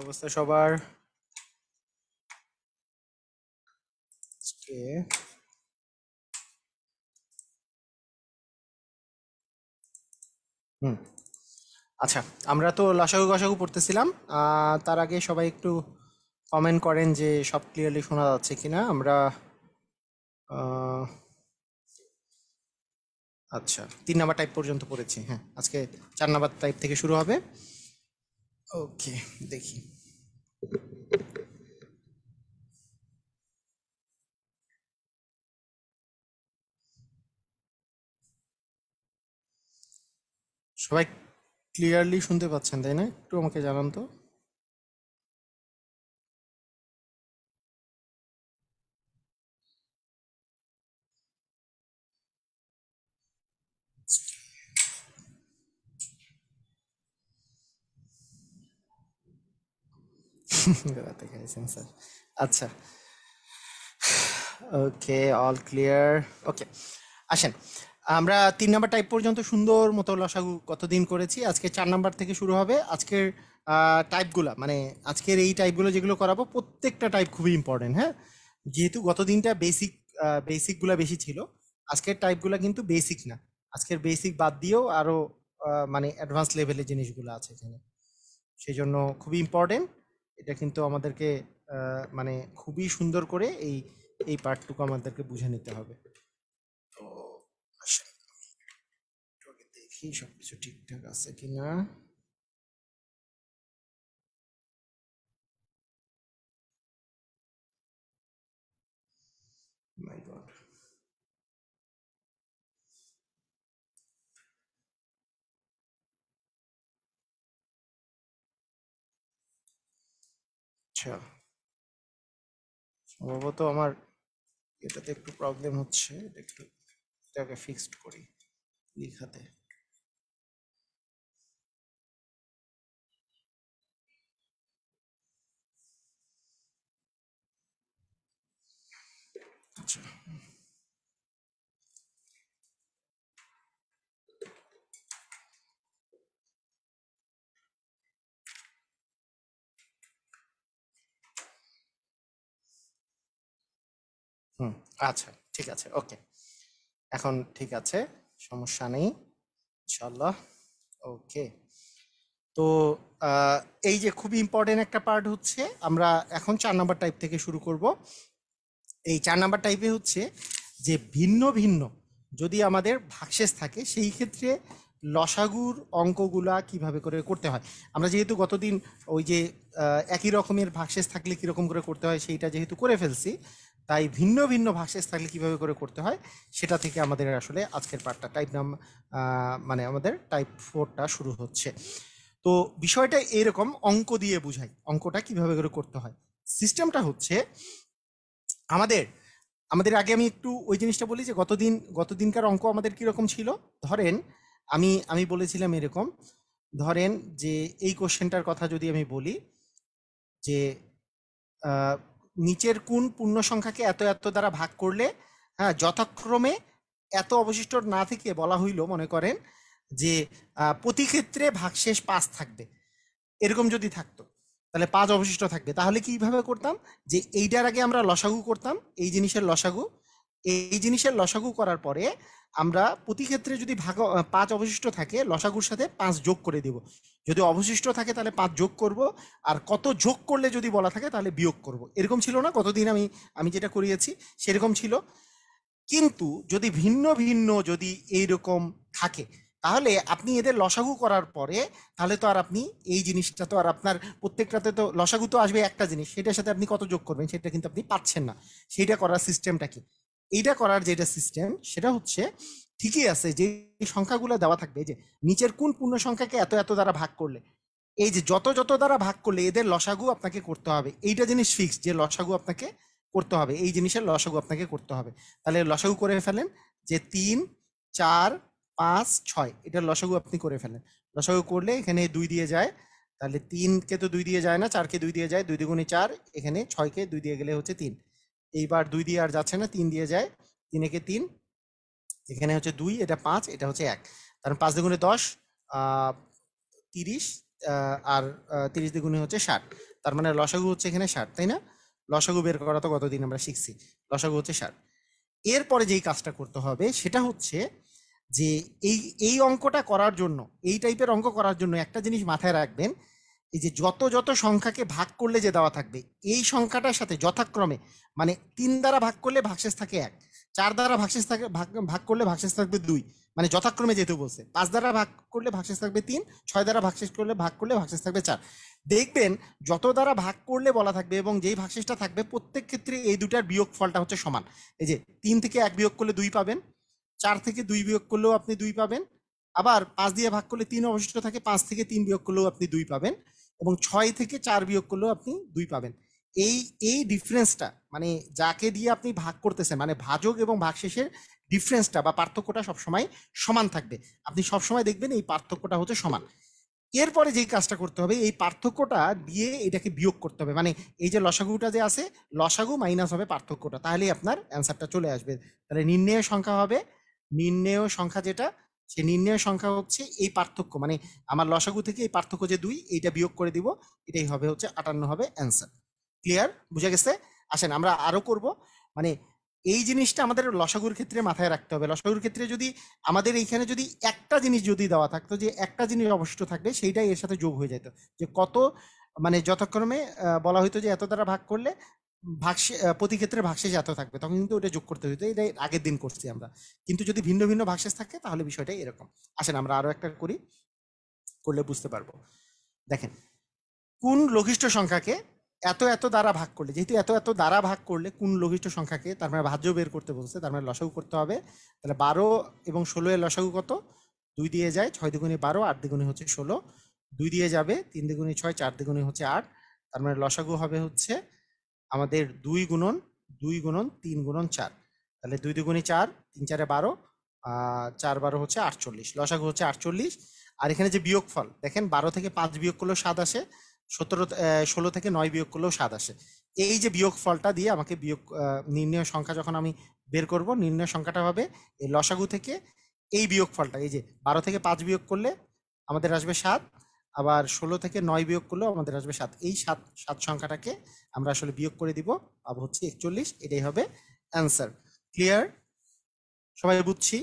অবস্থা সবার? আজকে হুম আচ্ছা, আমরা তো লসাগু গসাগু পড়তেছিলাম। তার আগে সবাই একটু কমেন্ট করেন যে সব ক্লিয়ারলি শোনা যাচ্ছে কিনা। আমরা আহ, আচ্ছা, 3 নাম্বার টাইপ পর্যন্ত পড়েছি। হ্যাঁ, আজকে 4 নাম্বার টাইপ থেকে শুরু হবে। ওকে, দেখি। সবাই ক্লিয়ারলি শুনতে পাচ্ছেন তাই না? একটু আমাকে জানান তো। রাতে খাইছেন স্যার? আচ্ছা, ওকে, অল ক্লিয়ার। ওকে, আসেন। আমরা 3 নাম্বার টাইপ পর্যন্ত সুন্দর মতো লসাগু কতদিন করেছি। আজকে 4 নাম্বার থেকে শুরু হবে। আজকের টাইপগুলা মানে আজকের এই টাইপগুলো যেগুলো করাবো প্রত্যেকটা টাইপ খুবই ইম্পর্টেন্ট। হ্যাঁ, যেহেতু গত দিনটা বেসিকগুলা বেশি ছিল, আজকের টাইপগুলা কিন্তু বেসিক না। আজকের বেসিক বাদ দিয়েও আরো মানে অ্যাডভান্স লেভেলের জিনিসগুলো আছে এখানে। সেই জন্য খুবই ইম্পর্টেন্ট। এটা কিন্তু আমাদেরকে মানে খুবই সুন্দর করে এই পার্টটুকু আমাদেরকে বুঝে নিতে হবে। তো আসেন, একটু আগে দেখি সবকিছু ঠিকঠাক আছে কিনা। মাই গড। আচ্ছা, সম্ভবত আমার এটাতে একটু প্রবলেম হচ্ছে। এটা একটু এটাকে ফিক্সড করি লিখাতে। আচ্ছা, হুম, আচ্ছা, ঠিক আছে, ওকে। এখন ঠিক আছে, সমস্যা নেই, ইনশাল্লাহ। ওকে। তো এই যে খুবই ইম্পর্টেন্ট একটা পার্ট হচ্ছে, আমরা এখন 4 নাম্বার টাইপ থেকে শুরু করব। এই 4 নাম্বার টাইপে হচ্ছে যে ভিন্ন ভিন্ন যদি আমাদের ভাগশেষ থাকে, সেই ক্ষেত্রে লসাগুর অঙ্কগুলা কিভাবে করে করতে হয়। আমরা যেহেতু গতদিন ওই যে একই রকমের ভাগশেষ থাকলে কীরকম করে করতে হয় সেইটা যেহেতু করে ফেলছি, তাই ভিন্ন ভিন্ন ভাগশেষ থাকলে কিভাবে করে করতে হয় সেটা থেকে আমাদের আসলে আজকের পার্টটা মানে আমাদের টাইপ 4টা শুরু হচ্ছে। তো বিষয়টা এরকম, অঙ্ক দিয়ে বুঝাই অঙ্কটা কিভাবে করে করতে হয়। সিস্টেমটা হচ্ছে আমাদের আমাদের আগে আমি একটু ওই জিনিসটা বলি যে গতদিনকার অঙ্ক আমাদের কিরকম ছিল। ধরেন আমি আমি বলেছিলাম এরকম, ধরেন যে এই কোশ্চেনটার কথা যদি আমি বলি যে আহ, নিচের কোন পূর্ণ সংখ্যাকে এত এত দ্বারা ভাগ করলে, হ্যাঁ, যথাক্রমে এত অবশিষ্ট না থেকে বলা হইল, মনে করেন যে প্রতি ক্ষেত্রে ভাগশেষ 5 থাকবে। এরকম যদি থাকতো তাহলে 5 অবশিষ্ট থাকবে। তাহলে কিভাবে করতাম, যে এইটার আগে আমরা লসাগু করতাম, এই জিনিসের লসাগু। এই জিনিসের লসাগু করার পরে আমরা প্রতি ক্ষেত্রে যদি 5 অবশিষ্ট থাকে, লসাগুর সাথে 5 যোগ করে দিব। যদি অবশিষ্ট থাকে তাহলে 5 যোগ করব, আর কত যোগ করলে যদি বলা থাকে তাহলে বিয়োগ করব। এরকম ছিল না কতদিন আমি আমি যেটা করিয়েছি, সেরকম ছিল। কিন্তু যদি ভিন্ন ভিন্ন যদি এইরকম থাকে, তাহলে আপনি এদের লসাগু করার পরে তাহলে তো আর আপনি এই জিনিসটা তো আর আপনার প্রত্যেকটাতে তো লসাগু তো আসবে একটা জিনিস, সেটার সাথে আপনি কত যোগ করবেন সেটা কিন্তু আপনি পাচ্ছেন না। সেইটা করার সিস্টেমটা কি, এইটা করার যেটা সিস্টেম সেটা হচ্ছে, ঠিকই আছে যে সংখ্যাগুলো দেওয়া থাকবে যে নিচের কোন পূর্ণ সংখ্যাকে এত এত দ্বারা ভাগ করলে, এই যে যত যত দ্বারা ভাগ করলে এদের লসাগু আপনাকে করতে হবে। এইটা জিনিস ফিক্স যে লসাগু আপনাকে করতে হবে, এই জিনিসের লসাগু আপনাকে করতে হবে। তাহলে লসাগু করে ফেলেন যে 3, 4, 5, 6, এটার লসাগু আপনি করে ফেলেন। লসাগু করলে এখানে 2 দিয়ে যায়, তাহলে 3কে তো 2 দিয়ে যায় না, 4কে 2 দিয়ে যায়, 2 দুগুণে 4, এখানে 6কে 2 দিয়ে গেলে হচ্ছে 3। এইবার 2 দিয়ে আর যাচ্ছে না, 3 দিয়ে যায়, 3 একে 3, এখানে হচ্ছে 2, এটা 5, এটা হচ্ছে 1। কারণ 5 দুগুণে 10, 30, আর 30 দ্বিগুণে হচ্ছে 60, তার মানে লসাগু হচ্ছে এখানে 60, তাই না? লসাগু বের করা তো কতদিন আমরা শিখছি, লসাগু হচ্ছে 60। এরপরে যেই কাজটা করতে হবে সেটা হচ্ছে যে এই এই অঙ্কটা করার জন্য, এই টাইপের অঙ্ক করার জন্য একটা জিনিস মাথায় রাখবেন, এই যে যত যত সংখ্যাকে ভাগ করলে যে দেওয়া থাকবে এই সংখ্যাটার সাথে যথাক্রমে, মানে 3 দ্বারা ভাগ করলে ভাগশেষ থাকে 1, 4 দ্বারা ভাগশেষ থাকে ভাগ করলে ভাগশেষ থাকবে 2, মানে যথাক্রমে যেহেতু বলছে, 5 দ্বারা ভাগ করলে ভাগশেষ থাকবে 3, 6 দ্বারা ভাগশেষ করলে ভাগশেষ থাকবে 4। দেখবেন যত দ্বারা ভাগ করলে বলা থাকবে এবং যেই ভাগশেষটা থাকবে প্রত্যেক ক্ষেত্রে এই দুটার বিয়োগ ফলটা হচ্ছে সমান। এই যে 3 থেকে 1 বিয়োগ করলে 2 পাবেন, 4 থেকে 2 বিয়োগ করলেও আপনি 2 পাবেন, আবার 5 দিয়ে ভাগ করলে 3 অবশিষ্ট থাকে, 5 থেকে 3 বিয়োগ করলেও আপনি 2 পাবেন, এবং 6 থেকে 4 বিয়োগ করলেও আপনি 2 পাবেন। এই এই ডিফারেন্সটা, মানে যাকে দিয়ে আপনি ভাগ করতেছেন, মানে ভাজক এবং ভাগশেষের ডিফারেন্সটা বা পার্থক্যটা সবসময় সমান থাকবে। আপনি সবসময় দেখবেন এই পার্থক্যটা হচ্ছে সমান। এরপরে যেই কাজটা করতে হবে, এই পার্থক্যটা দিয়ে এটাকে বিয়োগ করতে হবে, মানে এই যে লসাগুটা যে আছে, লসাগু মাইনাস হবে পার্থক্যটা, তাহলেই আপনার অ্যান্সারটা চলে আসবে। তাহলে নির্ণেয় সংখ্যা হবে, নির্ণেয় সংখ্যা যেটা, সেই নির্ণেয় সংখ্যা হচ্ছে এই পার্থক্য, মানে আমার লসাগু থেকে এই পার্থক্য যে 2, এইটা বিয়োগ করে দিব, এটাই হবে হচ্ছে 58 হবে অ্যান্সার। ক্লিয়ার, বুঝা গেছে? আসেন আমরা আরো করব, মানে এই জিনিসটা আমাদের লসাগুর ক্ষেত্রে মাথায় রাখতে হবে। লসাগুর ক্ষেত্রে যদি আমাদের এইখানে যদি একটা জিনিস যদি দেওয়া থাকতো, যে একটা জিনিস অবশিষ্ট থাকবে, সেইটাই এর সাথে যোগ হয়ে যেত, যে কত, মানে যথাক্রমে বলা হইতো যে এত দ্বারা ভাগ করলে প্রতি ক্ষেত্রে ভাগশেষ এত থাকবে, তখন কিন্তু ওটা যোগ করতে হইতো। এটাই আগের দিন করছি আমরা, কিন্তু যদি ভিন্ন ভিন্ন ভাগশেষ থাকে তাহলে বিষয়টা এরকম। আসেন আমরা আরো একটা করি, করলে বুঝতে পারবো। দেখেন, কোন লঘিষ্ঠ সংখ্যাকে এত এত দ্বারা ভাগ করলে, যেহেতু এত এত দ্বারা ভাগ করলে কোন লঘিষ্ঠ সংখ্যাকে, তার মানে ভাজ্য বের করতে বলছে, তার মানে লসাগু করতে হবে। তাহলে 12 এবং 16 এর লসাগু কত? 2 দিয়ে যায়, 6 দ্বিগুণে 12, 8 দ্বিগুণে হচ্ছে 16, 2 দিয়ে যাবে, 3 দ্বিগুণে 6, 4 দ্বিগুণে হচ্ছে 8, তার মানে লসাগু হবে হচ্ছে আমাদের 2 গুণন 3 গুণন 4, তাহলে 2 দ্বিগুণে 4, 3 4 12, 4 12 হচ্ছে 48, লসাগু হচ্ছে 48। আর এখানে যে বিয়োগফল দেখেন, 12 থেকে 5 বিয়োগ করলেও 7 আসে, 16 থেকে 9 বিয়োগ করলেও 7 আসে। এই যে বিয়োগ ফলটা দিয়ে আমাকে বিয়োগ নির্ণয় সংখ্যা যখন আমি বের করব, নির্ণয় সংখ্যাটা হবে এই লসাগু থেকে এই বিয়োগ ফলটা, এই যে 12 থেকে 5 বিয়োগ করলে আমাদের আসবে 7, আবার 16 থেকে 9 বিয়োগ করলেও আমাদের আসবে 7। এই 7 সংখ্যাটাকে আমরা আসলে বিয়োগ করে দিব, পাবো হচ্ছে 41, এটাই হবে অ্যান্সার। ক্লিয়ার, সবাই বুঝছি?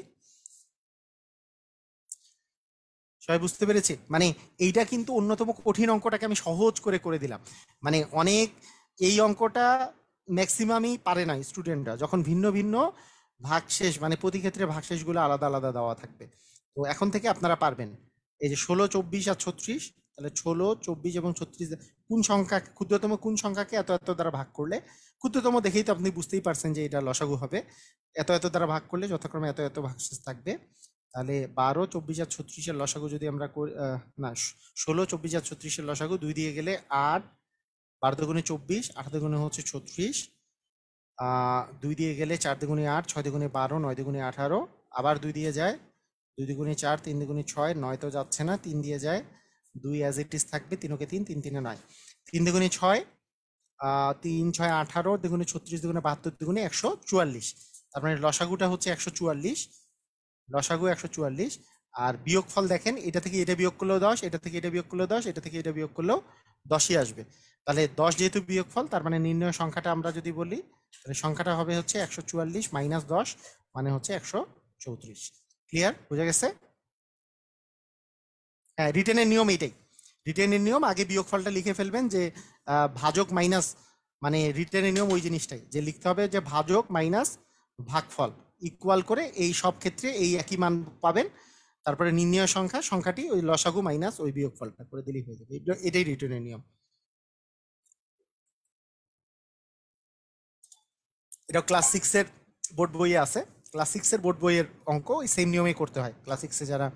সবাই বুঝতে পেরেছি? মানে এইটা কিন্তু অন্যতম কঠিন অঙ্কটাকে আমি সহজ করে করে দিলাম। মানে অনেক, এই অঙ্কটা ম্যাক্সিমামই পারে না স্টুডেন্টরা, যখন ভিন্ন ভিন্ন ভাগশেষ, মানে প্রতি ক্ষেত্রে ভাগশেষগুলো আলাদা আলাদা দেওয়া থাকবে। তো এখন থেকে আপনারা পারবেন। এই যে 16, 24 আর 36, তাহলে 16, 24 এবং 36 কোন সংখ্যা, ক্ষুদ্রতম কোন সংখ্যাকে এত এত দ্বারা ভাগ করলে, ক্ষুদ্রতম দেখেই তো আপনি বুঝতেই পারছেন যে এটা লসাগু হবে, এত এত দ্বারা ভাগ করলে যথাক্রমে এত এত ভাগশেষ থাকবে। তাহলে 12, 24 আর 36-এর লসাগু যদি আমরা না, 16, 24 আর 36-এর লসাগু 2 দিয়ে গেলে 8, 12 দুগুণে 24, 8 দুগুণে হচ্ছে 36, 2 দিয়ে গেলে 4 দুগুণে 8, 6 দুগুণে 12, 9 দুগুণে 18, আবার 2 দিয়ে যায়, 2 দুগুণে 4, 3 দুগুণে 6, 9 তো যাচ্ছে না, 3 দিয়ে যায়, 2 অ্যাজ ইট ইজ থাকবে, 3 ওকে 3, 3 3 9, 3 দুগুণে 6, 3 6 18, দুগুণে 36, দুগুণে 72, দুগুণে 144, তার মানে লসাগুটা হচ্ছে 144, লসাগু 144। আর বিয়োগফল দেখেন, এটা থেকে এটা বিয়োগ করলেও 10, এটা থেকে এটা বিয়োগ করলেও 10, এটা থেকে এটা বিয়োগ করলেও 10ই আসবে। তাহলে 10 যেহেতু বিয়োগফল, তার মানে নির্ণয় সংখ্যাটা আমরা যদি বলি, তাহলে সংখ্যাটা হবে হচ্ছে 144 মাইনাস 10, মানে হচ্ছে 134। ক্লিয়ার, বুঝা গেছে? হ্যাঁ, রিটেনের নিয়ম এইটাই। রিটেনের নিয়ম, আগে বিয়োগফলটা লিখে ফেলবেন, যে ভাজক মাইনাস, মানে রিটেনের নিয়ম ওই জিনিসটাই, যে লিখতে হবে যে ভাজক মাইনাস ভাগফল ইকুয়াল করে এই সব ক্ষেত্রে এই একই মান পাবেন। তারপরে নির্ণয় সংখ্যাটি ওই লসাগু মাইনাস ওই বিয়োগফলটা করে দিলেই হয়ে যাবে। এটাই রিটেনের নিয়ম। এটা ক্লাস 6-এর বোর্ড বইয়ে আছে, ক্লাস 6-এর বোর্ড বইয়ের অঙ্ক ওই সেম নিয়মেই করতে হয়, ক্লাস 6-এ যারা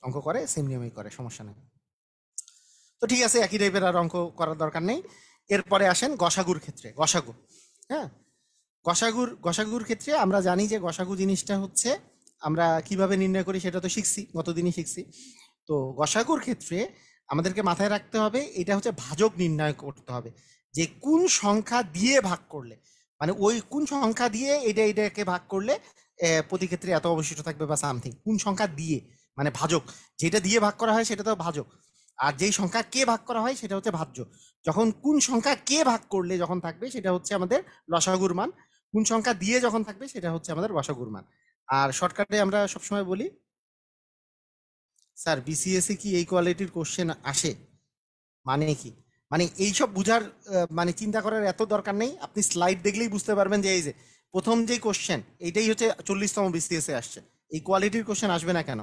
অঙ্ক করে সেম নিয়মেই করে, সমস্যা নেই। তো ঠিক আছে, একই টাইপের আর অঙ্ক করার দরকার নেই। এরপরে আসেন গসাগুর ক্ষেত্রে। গসাগু, হ্যাঁ, গসাগুর ক্ষেত্রে আমরা জানি যে গসাগু জিনিসটা হচ্ছে আমরা কিভাবে নির্ণয় করি সেটা তো শিখছি, গতদিনই শিখছি। তো গসাগুর ক্ষেত্রে আমাদেরকে মাথায় রাখতে হবে, এটা হচ্ছে ভাজক নির্ণয় করতে হবে, যে কোন সংখ্যা দিয়ে ভাগ করলে, মানে ওই কোন সংখ্যা দিয়ে এটাকে ভাগ করলে প্রতি ক্ষেত্রে এত অবশিষ্ট থাকবে বা সামথিং, কোন সংখ্যা দিয়ে, মানে ভাজক, যেটা দিয়ে ভাগ করা হয় সেটা তো ভাজক। আর যেই সংখ্যা কে ভাগ করা হয় সেটা হচ্ছে ভাজ্য। যখন কোন সংখ্যা কে ভাগ করলে যখন থাকবে সেটা হচ্ছে আমাদের লসাগুর মান, কোন সংখ্যা দিয়ে যখন থাকবে সেটা হচ্ছে আমাদের গসাগুর মান। আর শর্টকাটে আমরা সবসময় বলি, স্যার বিসিএসে কি এই কোয়ালিটির কোশ্চেন আসে? মানে কি, মানে এইসব বুঝার মানে চিন্তা করার এত দরকার নেই, আপনি স্লাইড দেখলেই বুঝতে পারবেন যে এই যে প্রথম যেই কোশ্চেন এইটাই হচ্ছে 40তম বিসিএস এ আসছে। এই কোয়ালিটির কোশ্চেন আসবে না কেন?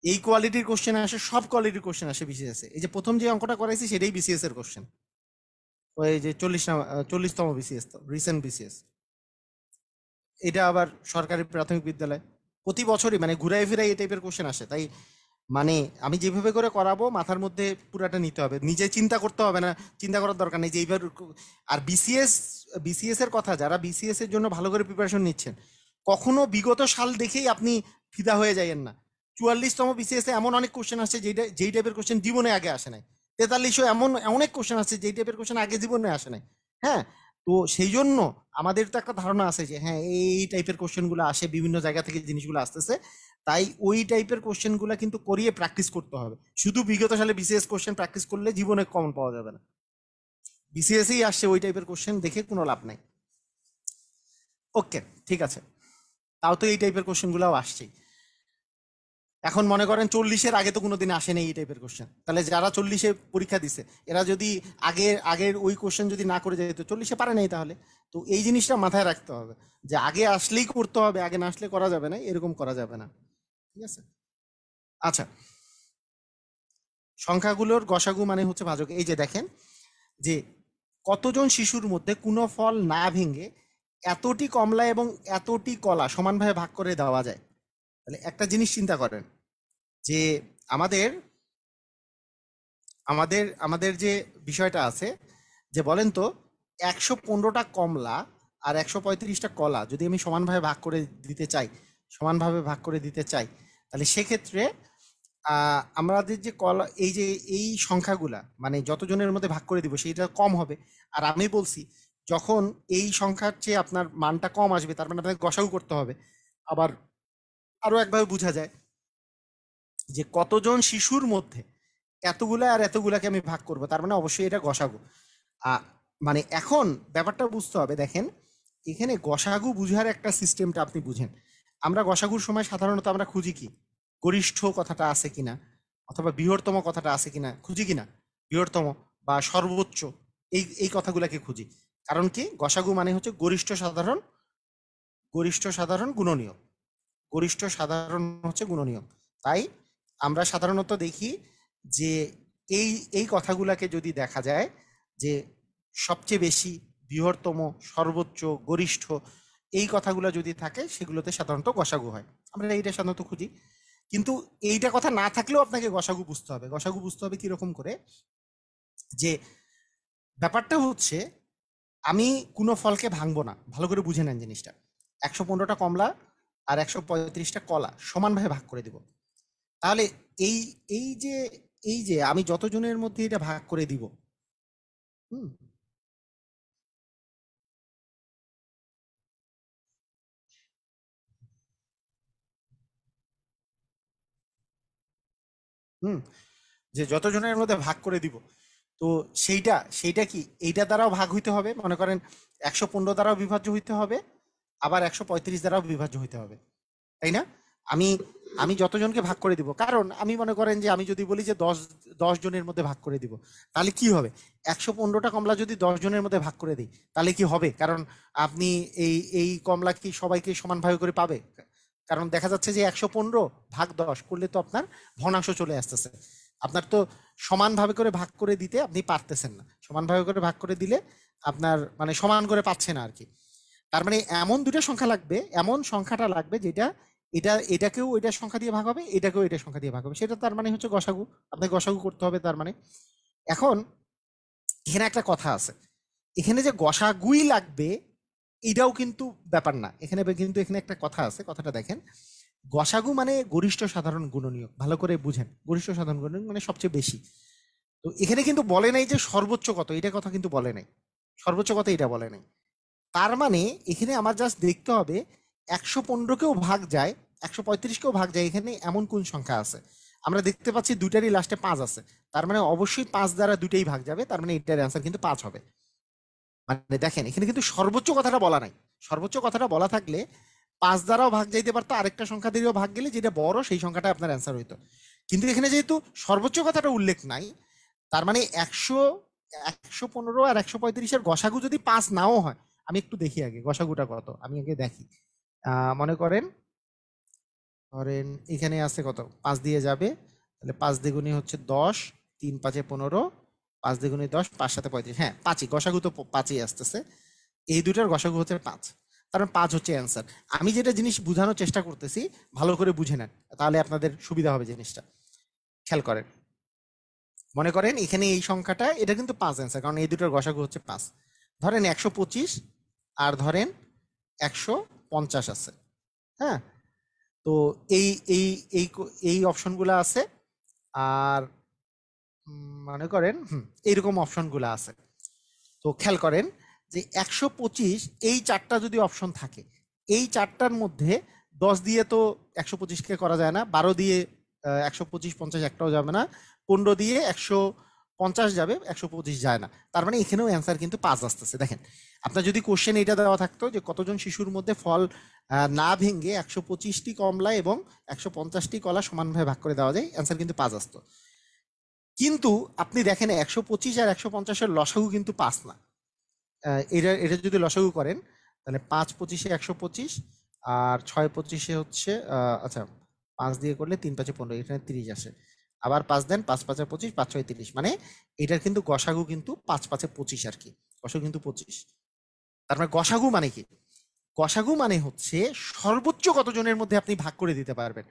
এই কোয়ালিটির কোশ্চেন আসে, সব কোয়ালিটির কোশ্চেন আসে বিসিএস এ। এই যে প্রথম যে অঙ্কটা করাইছি সেটাই বিসিএস এর কোশ্চেন, ওই যে 40তম বিসিএস, তো রিসেন্ট বিসিএস। এটা আবার সরকারি প্রাথমিক বিদ্যালয়, প্রতি বছরই মানে ঘুরাই ফিরাই এই টাইপের কোশ্চেন আসে। তাই মানে আমি যেভাবে করে করাবো মাথার মধ্যে পুরাটা নিতে হবে, নিজে চিন্তা করতে হবে না, চিন্তা করার দরকার নেই যে এইভাবে। আর বিসিএস, বিসিএস এর কথা, যারা বিসিএস এর জন্য ভালো করে প্রিপারেশন নিচ্ছেন, কখনো বিগত সাল দেখেই আপনি ফিদা হয়ে যাইয়েন না। 44তম বিসিএস এ এমন অনেক কোশ্চেন আসছে যেই টাইপের কোশ্চেন জীবনে আগে আসে নাই। 43ও এমন অনেক কোশ্চেন আসছে যেই টাইপের কোশ্চেন আগে জীবনে আসে নাই। হ্যাঁ, তো সেই জন্য আমাদের তো একটা ধারণা আছে যে হ্যাঁ এই টাইপের কোশ্চেন গুলো আসে, বিভিন্ন জায়গা থেকে জিনিসগুলো আসতেছে। তাই ওই টাইপের কোশ্চেন গুলা কিন্তু করিয়ে প্র্যাকটিস করতে হবে। শুধু বিগত সালে বিসিএস কোশ্চেন প্র্যাকটিস করলে জীবনে কমন পাওয়া যাবে না। বিসিএসই আসছে ওই টাইপের কোশ্চেন দেখে কোনো লাভ নাই। ওকে, ঠিক আছে, তাও তো এই টাইপের কোশ্চেন গুলাও আসছে। এখন মনে করেন 40-এর আগে তো কোনোদিন আসেনি এই টাইপের কোশ্চেন, তাহলে যারা 40-এ পরীক্ষা দিছে এরা যদি আগের ওই কোশ্চেন যদি না করে যায় তো 40-এ পারে নাই তাহলে। তো এই জিনিসটা মাথায় রাখতে হবে যে আগে আসলেই করতে হবে, আগে না আসলে করা যাবে না, এরকম করা যাবে না। ঠিক আছে, আচ্ছা, সংখ্যাগুলোর গসাগু মানে হচ্ছে ভাজক। এই যে দেখেন যে কতজন শিশুর মধ্যে কোনো ফল না ভেঙে এতটি কমলা এবং এতটি কলা সমানভাবে ভাগ করে দেওয়া যায়। তাহলে একটা জিনিস চিন্তা করেন যে আমাদের আমাদের আমাদের যে বিষয়টা আছে, যে বলেন তো 115টা কমলা আর 135টা কলা যদি আমি সমানভাবে ভাগ করে দিতে চাই, সমানভাবে ভাগ করে দিতে চাই, তাহলে সেক্ষেত্রে আমাদের যে কলা, এই সংখ্যাগুলা মানে যতজনের মধ্যে ভাগ করে দিব সেইটা কম হবে। আর আমি বলছি যখন এই সংখ্যার চেয়ে আপনার মানটা কম আসবে তার মানে আপনাকে গসাগু করতে হবে। আবার আরো একভাবে বোঝা যায় যে কতজন শিশুর মধ্যে এতগুলা আর এতগুলাকে আমি ভাগ করব, তার মানে অবশ্যই এটা গসাগু। মানে এখন ব্যাপারটা বুঝতে হবে, দেখেন এখানে গসাগু বুঝার একটা সিস্টেমটা আপনি বুঝেন। আমরা গসাগুর সময় সাধারণত আমরা খুঁজি কি, গরিষ্ঠ কথাটা আছে কিনা, অথবা বৃহত্তম কথাটা আছে কিনা খুঁজি কিনা, বৃহত্তম বা সর্বোচ্চ, এই এই কথাগুলাকে খুঁজি। কারণ কি, গসাগু মানে হচ্ছে গরিষ্ঠ সাধারণ, গরিষ্ঠ সাধারণ গুণনীয়ক, গরিষ্ঠ সাধারণ হচ্ছে গুণনীয়ক। তাই আমরা সাধারণত দেখি যে এই এই কথাগুলাকে যদি দেখা যায় যে সবচেয়ে বেশি, বৃহত্তম, সর্বোচ্চ, গরিষ্ঠ, এই কথাগুলো যদি থাকে সেগুলোতে সাধারণত গসাগু হয়। আমরা এইটা সাধারণত খুঁজি। কিন্তু এইটা কথা না থাকলেও আপনাকে গসাগু বুঝতে হবে। গসাগু বুঝতে হবে কিরকম করে, যে ব্যাপারটা হচ্ছে আমি কোনো ফলকে ভাঙবো না, ভালো করে বুঝে নেন জিনিসটা। 115টা কমলা আর 135টা কলা সমানভাবে ভাগ করে দিব। তাহলে এই এই যে এই যে আমি যতজনের মধ্যে এটা ভাগ করে দিব, হুম হুম যে যতজনের মধ্যে ভাগ করে দিব, তো সেইটা সেইটা কি এইটা দ্বারাও ভাগ হইতে হবে, মনে করেন 115 দ্বারাও বিভাজ্য হইতে হবে, আবার 135 দ্বারাও বিভাজ্য হইতে হবে, তাই না? আমি আমি যতজনকে ভাগ করে দিব, কারণ আমি মনে করেন যে আমি যদি বলি যে 10 জনের মধ্যে ভাগ করে দিব, তাহলে কি হবে? 115টা কমলা যদি 10 জনের মধ্যে ভাগ করে দিই তাহলে কি হবে? কারণ আপনি এই কমলা কি সবাইকে সমানভাবে করে পাবে? কারণ দেখা যাচ্ছে যে 115 ভাগ 10 করলে তো আপনার ভগ্নাংশ চলে আসতেছে। আপনার তো সমানভাবে করে ভাগ করে দিতে আপনি পারতেছেন না, সমানভাবে করে ভাগ করে দিলে আপনার মানে সমান করে পাচ্ছে না আর কি। তার মানে এমন দুটো সংখ্যা লাগবে, এমন সংখ্যাটা লাগবে যেটা এটাকেও ওইটার সংখ্যা দিয়ে ভাগ হবে, এটাকেও এটার সংখ্যা দিয়ে ভাগ হবে, সেটা তার মানে হচ্ছে গসাগু। আপনাকে গসাগু করতে হবে তার মানে। এখন এখানে একটা কথা আছে, এখানে যে গসাগুই লাগবে এটাও কিন্তু ব্যাপার না এখানে, কিন্তু এখানে একটা কথা আছে, কথাটা দেখেন। গসাগু মানে গরিষ্ঠ সাধারণ গুণনীয়ক, ভালো করে বুঝেন, গরিষ্ঠ সাধারণ গুণনীয়ক মানে সবচেয়ে বেশি। তো এখানে কিন্তু বলে নাই যে সর্বোচ্চ কত, এটা কথা কিন্তু বলে নাই, সর্বোচ্চ কত এটা বলে নাই। তার মানে এখানে আমার জাস্ট দেখতে হবে 115কেও ভাগ যায়, 135কেও ভাগ যায়, এখানে এমন কোন সংখ্যা আছে। আমরা দেখতে পাচ্ছি দুইটারই লাস্টে 5 আছে, তার মানে অবশ্যই 5 দ্বারা দুইটাই ভাগ যাবে, তার মানে এটার অ্যান্সার কিন্তু 5 হবে। মানে দেখেন এখানে কিন্তু সর্বোচ্চ কথাটা বলা নাই, সর্বোচ্চ কথাটা বলা থাকলে 5 দ্বারাও ভাগ যাইতে পারতো, আরেকটা সংখ্যা দিয়েও ভাগ গেলে যেটা বড় সেই সংখ্যাটা আপনার অ্যান্সার হইতো। কিন্তু এখানে যেহেতু সর্বোচ্চ কথাটা উল্লেখ নাই, তার মানে 115 আর 135-এর গসাগু যদি 5 নাও হয়, আমি একটু দেখি আগে গসাগুটা কত, আমি আগে দেখি। মনে করেন ধরেন এখানে আছে কত, 5 দিয়ে যাবে, তাহলে 5 দ্বিগুণী হচ্ছে 10, 3 5 15, 5 দ্বিগুণী 10, 5 7 35, হ্যাঁ 5ই, গসাগু তো 5ই আসতেছে, এই দুটার গসাগু হচ্ছে 5, কারণ 5 হচ্ছে অ্যান্সার। আমি যেটা জিনিস বোঝানোর চেষ্টা করতেছি ভালো করে বুঝে নেন, তাহলে আপনাদের সুবিধা হবে জিনিসটা। খেয়াল করেন, মনে করেন এখানে এই সংখ্যাটা, এটা কিন্তু 5 অ্যান্সার, কারণ এই দুটার গসাগু হচ্ছে 5। ধরেন 125 আর ধরেন 150 আছে, হ্যাঁ। তো এই এই এই এই অপশনগুলো আছে, আর মনে করেন এইরকম অপশনগুলো আছে। তো খেয়াল করেন যে 125, এই চারটা যদি অপশন থাকে, এই চারটার মধ্যে 10 দিয়ে তো 125-কে করা যায় না, 12 দিয়ে 125 50 একটাও যাবে না, 15 দিয়ে 150 যাবে, 125 যায় না, তার মানে এখানেও অ্যান্সার কিন্তু 5 আসতেছে। দেখেন আপনার যদি কোশ্চেন এটা দেওয়া থাকতো যে কতজন শিশুর মধ্যে ফল না ভেঙে 125টি কমলা এবং 150টি কলা সমানভাবে ভাগ করে দেওয়া যায়, অ্যান্সার কিন্তু 5 আসতো। কিন্তু আপনি দেখেন 125 আর 150-এর লসাগু কিন্তু 5 না। এটা এটা যদি লসাগু করেন তাহলে 5 25-এ 125, আর 6 25-এ হচ্ছে আচ্ছা 5 দিয়ে করলে 3 5 15, এখানে 30 আসে, আবার 5 দেন, 5 5 25, 5 6 30, মানে এটার কিন্তু গসাগু কিন্তু 5 5 25 আর কি, গসাগু কিন্তু 25। তার মানে গসাগু মানে কি, গসাগু মানে হচ্ছে সর্বোচ্চ কতজনের মধ্যে আপনি ভাগ করে দিতে পারবেন।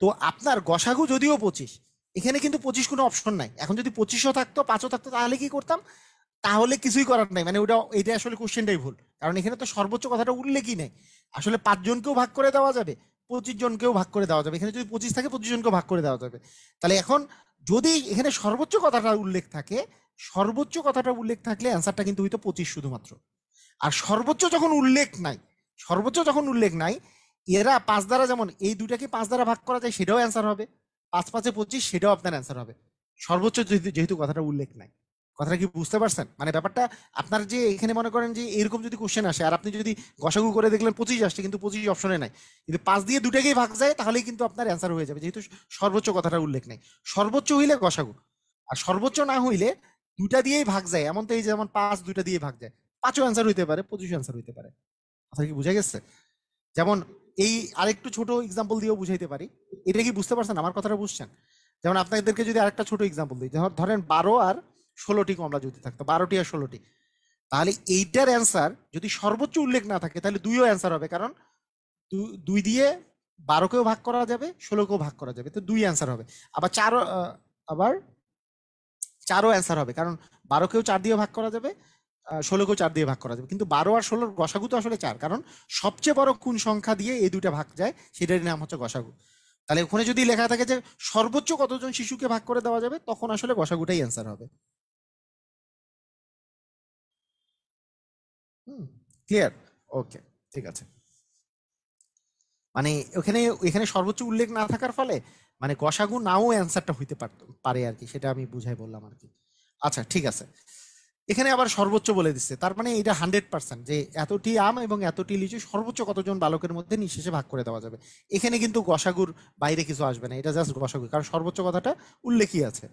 তো আপনার গসাগু যদিও 25, এখানে কিন্তু 25 কোনো অপশন নাই। এখন যদি 25ও থাকতো, 5ও থাকতো, তাহলে কি করতাম, তাহলে কিছুই করার নাই, মানে ওটা এটা আসলে কোশ্চেনটাই ভুল, কারণ এখানে তো সর্বোচ্চ কথাটা উল্লেখই নেই। আসলে 5 জনকেও ভাগ করে দেওয়া যাবে, 25 জনকেও ভাগ করে দেওয়া যাবে, এখানে যদি 25 থাকে 25 জনকেও ভাগ করে দেওয়া যাবে। তাহলে এখন যদি এখানে সর্বোচ্চ কথাটা উল্লেখ থাকে, সর্বোচ্চ কথাটা উল্লেখ থাকলে অ্যান্সারটা কিন্তু হইতো 25 শুধুমাত্র। আর সর্বোচ্চ যখন উল্লেখ নাই, সর্বোচ্চ যখন উল্লেখ নাই, এরা 5 দ্বারা, যেমন এই দুটাকে 5 দ্বারা ভাগ করা যায়, সেটাও অ্যান্সার হবে, 5 5 25, সেটাও আপনার অ্যান্সার হবে, সর্বোচ্চ যেহেতু কথাটা উল্লেখ নাই। কথাটা কি বুঝতে পারছেন? মানে ব্যাপারটা আপনার যে এখানে মনে করেন যে এরকম যদি কোশ্চেন আসে, আর আপনি যদি গসাগু করে দেখলেন 25 আসছে, কিন্তু 25 অপশনে নাই, কিন্তু 5 দিয়ে দুটাকেই ভাগ যায়, তাহলেই কিন্তু আপনার অ্যান্সার হয়ে যাবে, যেহেতু সর্বোচ্চ কথাটা উল্লেখ নেই। সর্বোচ্চ হইলে গসাগু, আর সর্বোচ্চ না হইলে দুটা দিয়েই ভাগ যায়, এমন তো এই যেমন 5 দুটা দিয়ে ভাগ যায়, 5ও অ্যান্সার হইতে পারে, 25 অ্যান্সার হইতে পারে। কথা কি বুঝা গেছে? যেমন এই আরেকটু ছোট এক্সাম্পল দিয়েও বুঝাইতে পারি, এটা কি বুঝতে পারছেন, আমার কথাটা বুঝছেন? যেমন আপনাদেরকে যদি আরেকটা ছোট এক্সাম্পল দিই, ধরেন 12 আর 16টি কমলা যদি থাকতো, 12টি আর 16টি, তাহলে এইটার অ্যান্সার যদি সর্বোচ্চ উল্লেখ না থাকে, তাহলে 2ও অ্যান্সার হবে, কারণ 2 দিয়ে 12কেও ভাগ করা যাবে, 16কেও ভাগ করা যাবে, তো 2 অ্যান্সার হবে। আবার 4, আবার 4ও অ্যান্সার হবে, কারণ 12কেও 4 দিয়ে ভাগ করা যাবে, 16কেও 4 দিয়ে ভাগ করা যাবে, কিন্তু 12 আর 16-র গসাগু তো আসলে 4, কারণ সবচেয়ে বড় কোন সংখ্যা দিয়ে এই দুইটা ভাগ যায় সেটার নাম হচ্ছে গসাগু। তাহলে ওখানে যদি লেখা থাকে যে সর্বোচ্চ কতজন শিশুকে ভাগ করে দেওয়া যাবে, তখন আসলে গসাগুটাই অ্যান্সার হবে। ক্লিয়ার? ওকে, ঠিক আছে। মানে ওখানে এখানে সর্বোচ্চ উল্লেখ না থাকার ফলে মানে গসাগু নাও অ্যান্সারটা হইতে পারে আর কি, সেটা আমি বুঝাই বললাম আর কি। আচ্ছা ঠিক আছে, এখানে আবার সর্বোচ্চ বলে দিচ্ছে, তার মানে এটা 100% যে এতটি আম এবং এতটি লিচু সর্বোচ্চ কতজন বালকের মধ্যে নিঃশেষে ভাগ করে দেওয়া যাবে। এখানে কিন্তু গসাগুর বাইরে কিছু আসবে না, এটা জাস্ট গসাগু, কারণ সর্বোচ্চ কথাটা উল্লেখই আছে।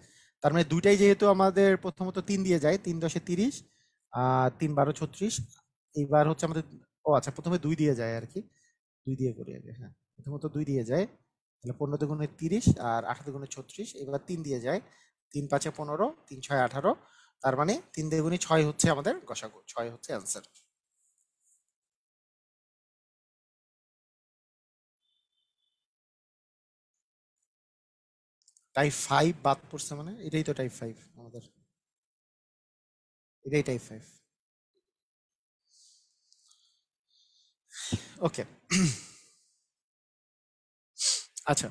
তার মানে দুইটাই যেহেতু আমাদের প্রথমত 3 দিয়ে যায়, 3 10 30, 3 12 36, এইবার হচ্ছে আমাদের, ও আচ্ছা প্রথমে 2 দিয়ে যায় আর কি, 2 দিয়ে করি আগে, হ্যাঁ প্রথমত 2 দিয়ে যায়, তাহলে 15 দুগুণে 30 আর 18 দুগুণে 36, এবার 3 দিয়ে যায়, 3 5 15, 3 6 18, তার মানে 3 দুগুণে 6 হচ্ছে আমাদের গসাগু, 6 হচ্ছে অ্যান্সার। টাইপ 5 বাদ পড়ছে, মানে এটাই তো টাইপ 5 আমাদের, এটাই টাইপ 5। ওকে, আচ্ছা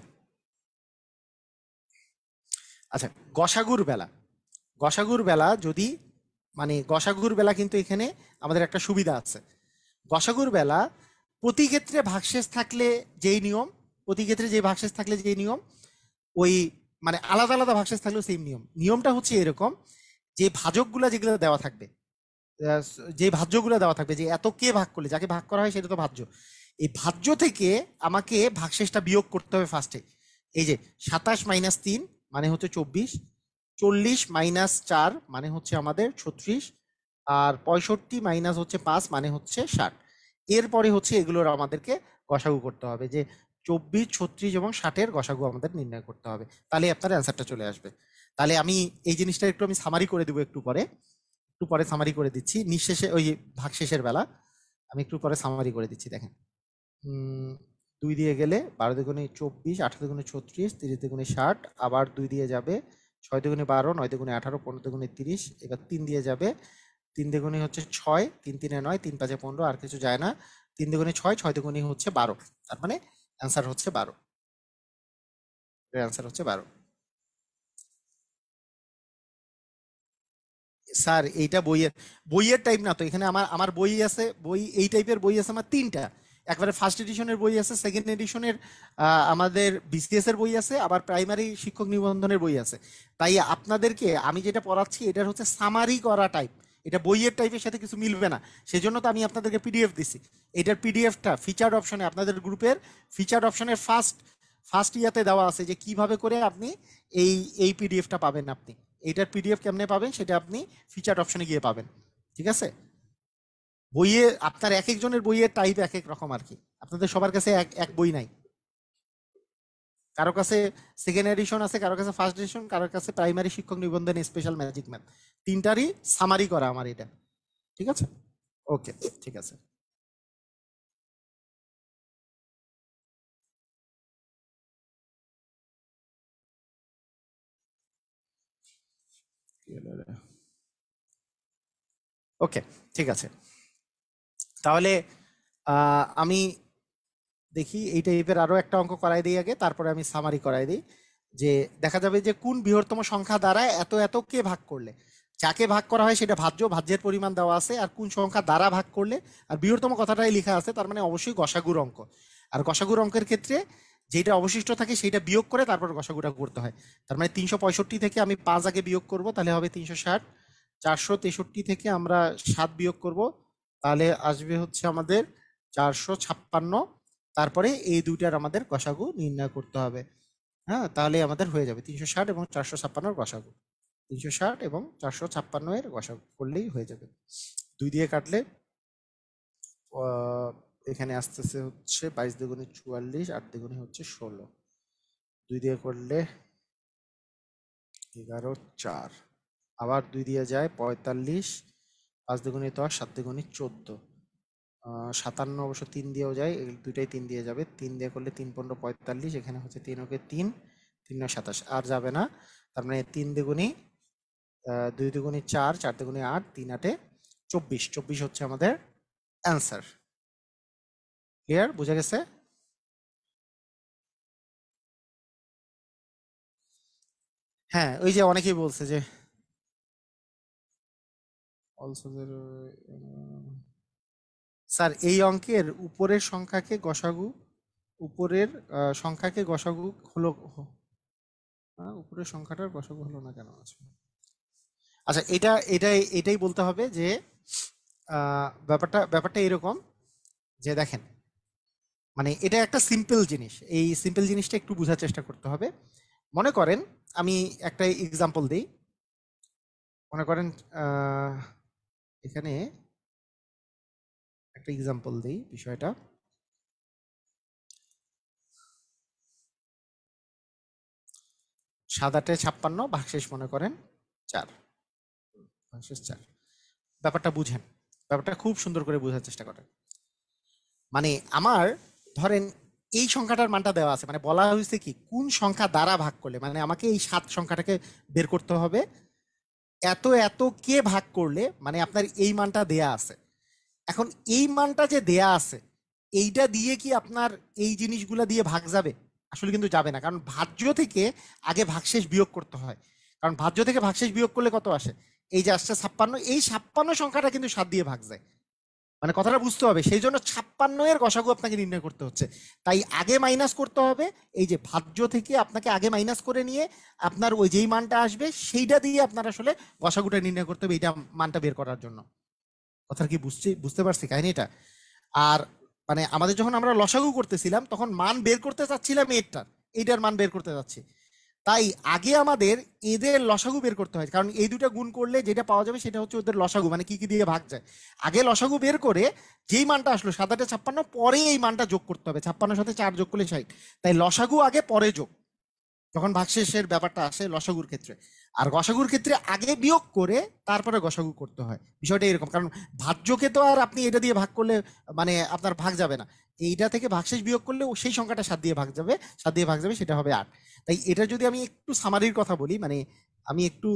আচ্ছা, গসাগুর বেলা, গসাগুর বেলা যদি, মানে গসাগুর বেলা কিন্তু এখানে আমাদের একটা সুবিধা আছে। গসাগুর বেলা প্রতি ক্ষেত্রে ভাগশেষ থাকলে যেই নিয়ম, প্রতি ক্ষেত্রে যে ভাগশেষ থাকলে যেই নিয়ম, ওই মানে আলাদা আলাদা ভাগশেষ থাকলেও সেম নিয়ম। নিয়মটা হচ্ছে এরকম, যে ভাজকগুলা যেগুলো দেওয়া থাকবে, যে ভাজ্যগুলো দেওয়া থাকবে, যে এত কে ভাগ করলে, যাকে ভাগ করা হয় সেটা তো ভাজ্য। এই ভাজ্য থেকে আমাকে ভাগশেষটা বিয়োগ করতে হবে ফার্স্টে। এই যে 27 - 3 মানে হচ্ছে 24, 40 - 4 মানে হচ্ছে আমাদের 36, আর 65 - হচ্ছে 5 মানে হচ্ছে 60। এরপরে হচ্ছে এগুলোর আমাদেরকে গসাগু করতে হবে, যে 24, 36 এবং 60-এর গসাগু আমাদের নির্ণয় করতে হবে। তাহলে আপনার অ্যান্সারটা চলে আসবে। তাহলে আমি এই জিনিসটা একটু আমি সামারি করে দেবো একটু পরে সামারি করে দিচ্ছি নিঃশেষে, ওই ভাগশেষের বেলা আমি একটু পরে সামারি করে দিচ্ছি। দেখেন, 2 দিয়ে গেলে 12 দুগুণে 24, 18 দুগুণে 36, 30 দুগুণে 60, আবার 2 দিয়ে যাবে 6 দুগুণে 12, 9 দুগুণে 18, 15 দুগুণে 30, এবার 3 দিয়ে যাবে, 3 দুগুণে হচ্ছে 6, 3 3 9, 3 5 15, আর কিছু যায় না, 3 দুগুণে 6, 6 দুগুণে হচ্ছে 12, তার মানে অ্যান্সার হচ্ছে 12। অ্যান্সার হচ্ছে 12। স্যার এইটা বইয়ের টাইপ না তো, এখানে আমার আমার বই আছে, বই এই টাইপের বই আছে আমার 3টা। একবারে ফার্স্ট এডিশনের বই আছে, সেকেন্ড এডিশনের আমাদের বিসিএস এর বই আছে, আবার প্রাইমারি শিক্ষক নিবন্ধনের বই আছে। তাই আপনাদেরকে আমি যেটা পড়াচ্ছি এটার হচ্ছে সামারি করা টাইপ, এটা বইয়ের টাইপের সাথে কিছু মিলবে না। সেজন্য তো আমি আপনাদেরকে পিডিএফ দিছি। এটার পিডিএফটা ফিচার্ড অপশনে, আপনাদের গ্রুপের ফিচার্ড অপশনের ফার্স্ট ফার্স্ট ইয়াতে দেওয়া আছে, যে কিভাবে করে আপনি এই এই পিডিএফটা পাবেন। আপনি এইটার পিডিএফ কেমনে পাবেন সেটা আপনি ফিচার্ড অপশনে গিয়ে পাবেন। ঠিক আছে? বইয়ে আপনার এক একজনের বইয়ের টাইপ এক এক রকম আর কি, আপনাদের সবার কাছে এক এক বই নাই। কারো কাছে সেকেন্ড এডিশন আছে, কারো কাছে ফার্স্ট এডিশন, কারোর কাছে প্রাইমারি শিক্ষক নিবন্ধন স্পেশাল ম্যাজিক ম্যাথ, তিনটারই সামারি করা আমার এটা। ঠিক আছে? ওকে, ঠিক আছে। ওকে, ঠিক আছে। তাহলে আমি দেখি এই টাইপের আরো একটা অঙ্ক করাই দিই আগে, তারপরে আমি সামারি করাই দিই। যে দেখা যাবে যে কোন বৃহত্তম সংখ্যা দ্বারা এত এত কে ভাগ করলে, যাকে ভাগ করা হয় সেটা ভাজ্য, ভাজ্যের পরিমাণ দেওয়া আছে, আর কোন সংখ্যা দ্বারা ভাগ করলে, আর বৃহত্তম কথাটাই লেখা আছে, তার মানে অবশ্যই গসাগুর অঙ্ক। আর গসাগুর অঙ্কের ক্ষেত্রে যেটা অবশিষ্ট থাকে সেটা বিয়োগ করে তারপর গসাগুটা করতে হয়। তার মানে 365 থেকে আমি 5 আগে বিয়োগ করব, তাহলে হবে 360। 463 থেকে আমরা 7 বিয়োগ করব, তাহলে আসবে হচ্ছে আমাদের 456। তারপরে এই দুইটার আমাদের গসাগু নির্ণয় করতে হবে। হ্যাঁ, তাহলে আমাদের হয়ে যাবে 360 এবং 456-র গসাগু। 360 এবং 456-এর গসাগু করলেই হয়ে যাবে। 2 দিয়ে কাটলে এখানে আসতেছে হচ্ছে 22 দুগুণে 44, 8 দুগুণে হচ্ছে 16, 2 দিয়ে করলে 11, 4, আবার 2 দিয়ে যায় 45, 5 দুগুণে 10, 7 দুগুণে 14, 57 অবশ্য 3 দিয়েও যায়, দুইটাই 3 দিয়ে যাবে। 3 দিয়ে করলে 3 15 45, এখানে হচ্ছে 3 ওকে 3, 3 9 27, আর যাবে না। তার মানে 3 দুগুণি 2 দুগুণি 4, 4 দুগুণি 8, 3 8 24, 24 হচ্ছে আমাদের অ্যান্সার। ক্লিয়ার? বুঝা গেছে? হ্যাঁ, ওই যে অনেকেই বলছে যে অলসো স্যার এই অঙ্কের উপরের সংখ্যাকে গসাগু, উপরের সংখ্যাকে গসাগু হলো, উপরের সংখ্যাটার গসাগু হলো না কেন? আছে, আচ্ছা, এটাই বলতে হবে যে ব্যাপারটা ব্যাপারটা এরকম, যে দেখেন, মানে এটা একটা সিম্পল জিনিস, এই সিম্পল জিনিসটা একটু বোঝার চেষ্টা করতে হবে। মনে করেন আমি একটা এক্সাম্পল দিই। মনে করেন এখানে একটা এক্সাম্পল দিই বিষয়টা। সাদাটে 56, ভাগশেষ মনে করেন 4, ভাগশেষ 4। ব্যাপারটা বুঝেন, ব্যাপারটা খুব সুন্দর করে বোঝার চেষ্টা করেন। মানে আমার ধরেন এই সংখ্যাটার মানটা দেওয়া আছে, মানে বলা হয়েছে কি কোন সংখ্যা দ্বারা ভাগ করলে, মানে আমাকে এই 7 সংখ্যাটাকে বের করতে হবে, এত এত কে ভাগ করলে, মানে আপনার এই মানটা দেয়া আছে। এখন এই মানটা যে দেয়া আছে, এইটা দিয়ে কি আপনার এই জিনিসগুলা দিয়ে ভাগ যাবে? আসলে কিন্তু যাবে না, কারণ ভাজ্য থেকে আগে ভাগশেষ বিয়োগ করতে হয়। কারণ ভাজ্য থেকে ভাগশেষ বিয়োগ করলে কত আসে? এই যে আসছে 56, এই 56 সংখ্যাটা কিন্তু 7 দিয়ে ভাগ যায়। মানে কথাটা বুঝতে হবে, সেই জন্য 56 এর গসাগু আপনাকে নির্ণয় করতে হচ্ছে। তাই আগে মাইনাস করতে হবে, এই যে ভাজ্য থেকে আপনাকে আগে মাইনাস করে নিয়ে আপনার ওই যেই মানটা আসবে সেইটা দিয়ে আপনার আসলে গসাগুটা নির্ণয় করতে হবে, এইটা মানটা বের করার জন্য। কথা কি বুঝতে পারছি কাহিনীটা? আর মানে আমাদের যখন আমরা লসাগু করতেছিলাম তখন মান বের করতে চাচ্ছিলাম এইটার মান বের করতে যাচ্ছি, তাই আগে আমাদের এদের লসাগু বের করতে হয়, কারণ এই দুটা গুণ করলে যেটা পাওয়া যাবে সেটা হচ্ছে ওদের লসাগু, মানে কি কি দিয়ে ভাগ যায়। আগে লসাগু বের করে যেই মানটা আসলো 7 8 56, পরে এই মানটা যোগ করতে হবে, 56 সাথে 4 যোগ করলে 60। তাই লসাগু আগে পরে যোগ, যখন ভাগশেষের ব্যাপারটা আসে লসাগুর ক্ষেত্রে। আর গসাগুর ক্ষেত্রে আগে বিয়োগ করে তারপরে গসাগু করতে হয়, বিষয়টা এরকম। কারণ ভাজ্যকে তো আর আপনি এটা দিয়ে ভাগ করলে মানে আপনার ভাগ যাবে না, এইটা থেকে ভাগশেষ বিয়োগ করলে সেই সংখ্যাটা 7 দিয়ে ভাগ যাবে, 7 দিয়ে ভাগ যাবে, সেটা হবে 8। তাই এটা যদি আমি একটু সামারির কথা বলি, মানে আমি একটু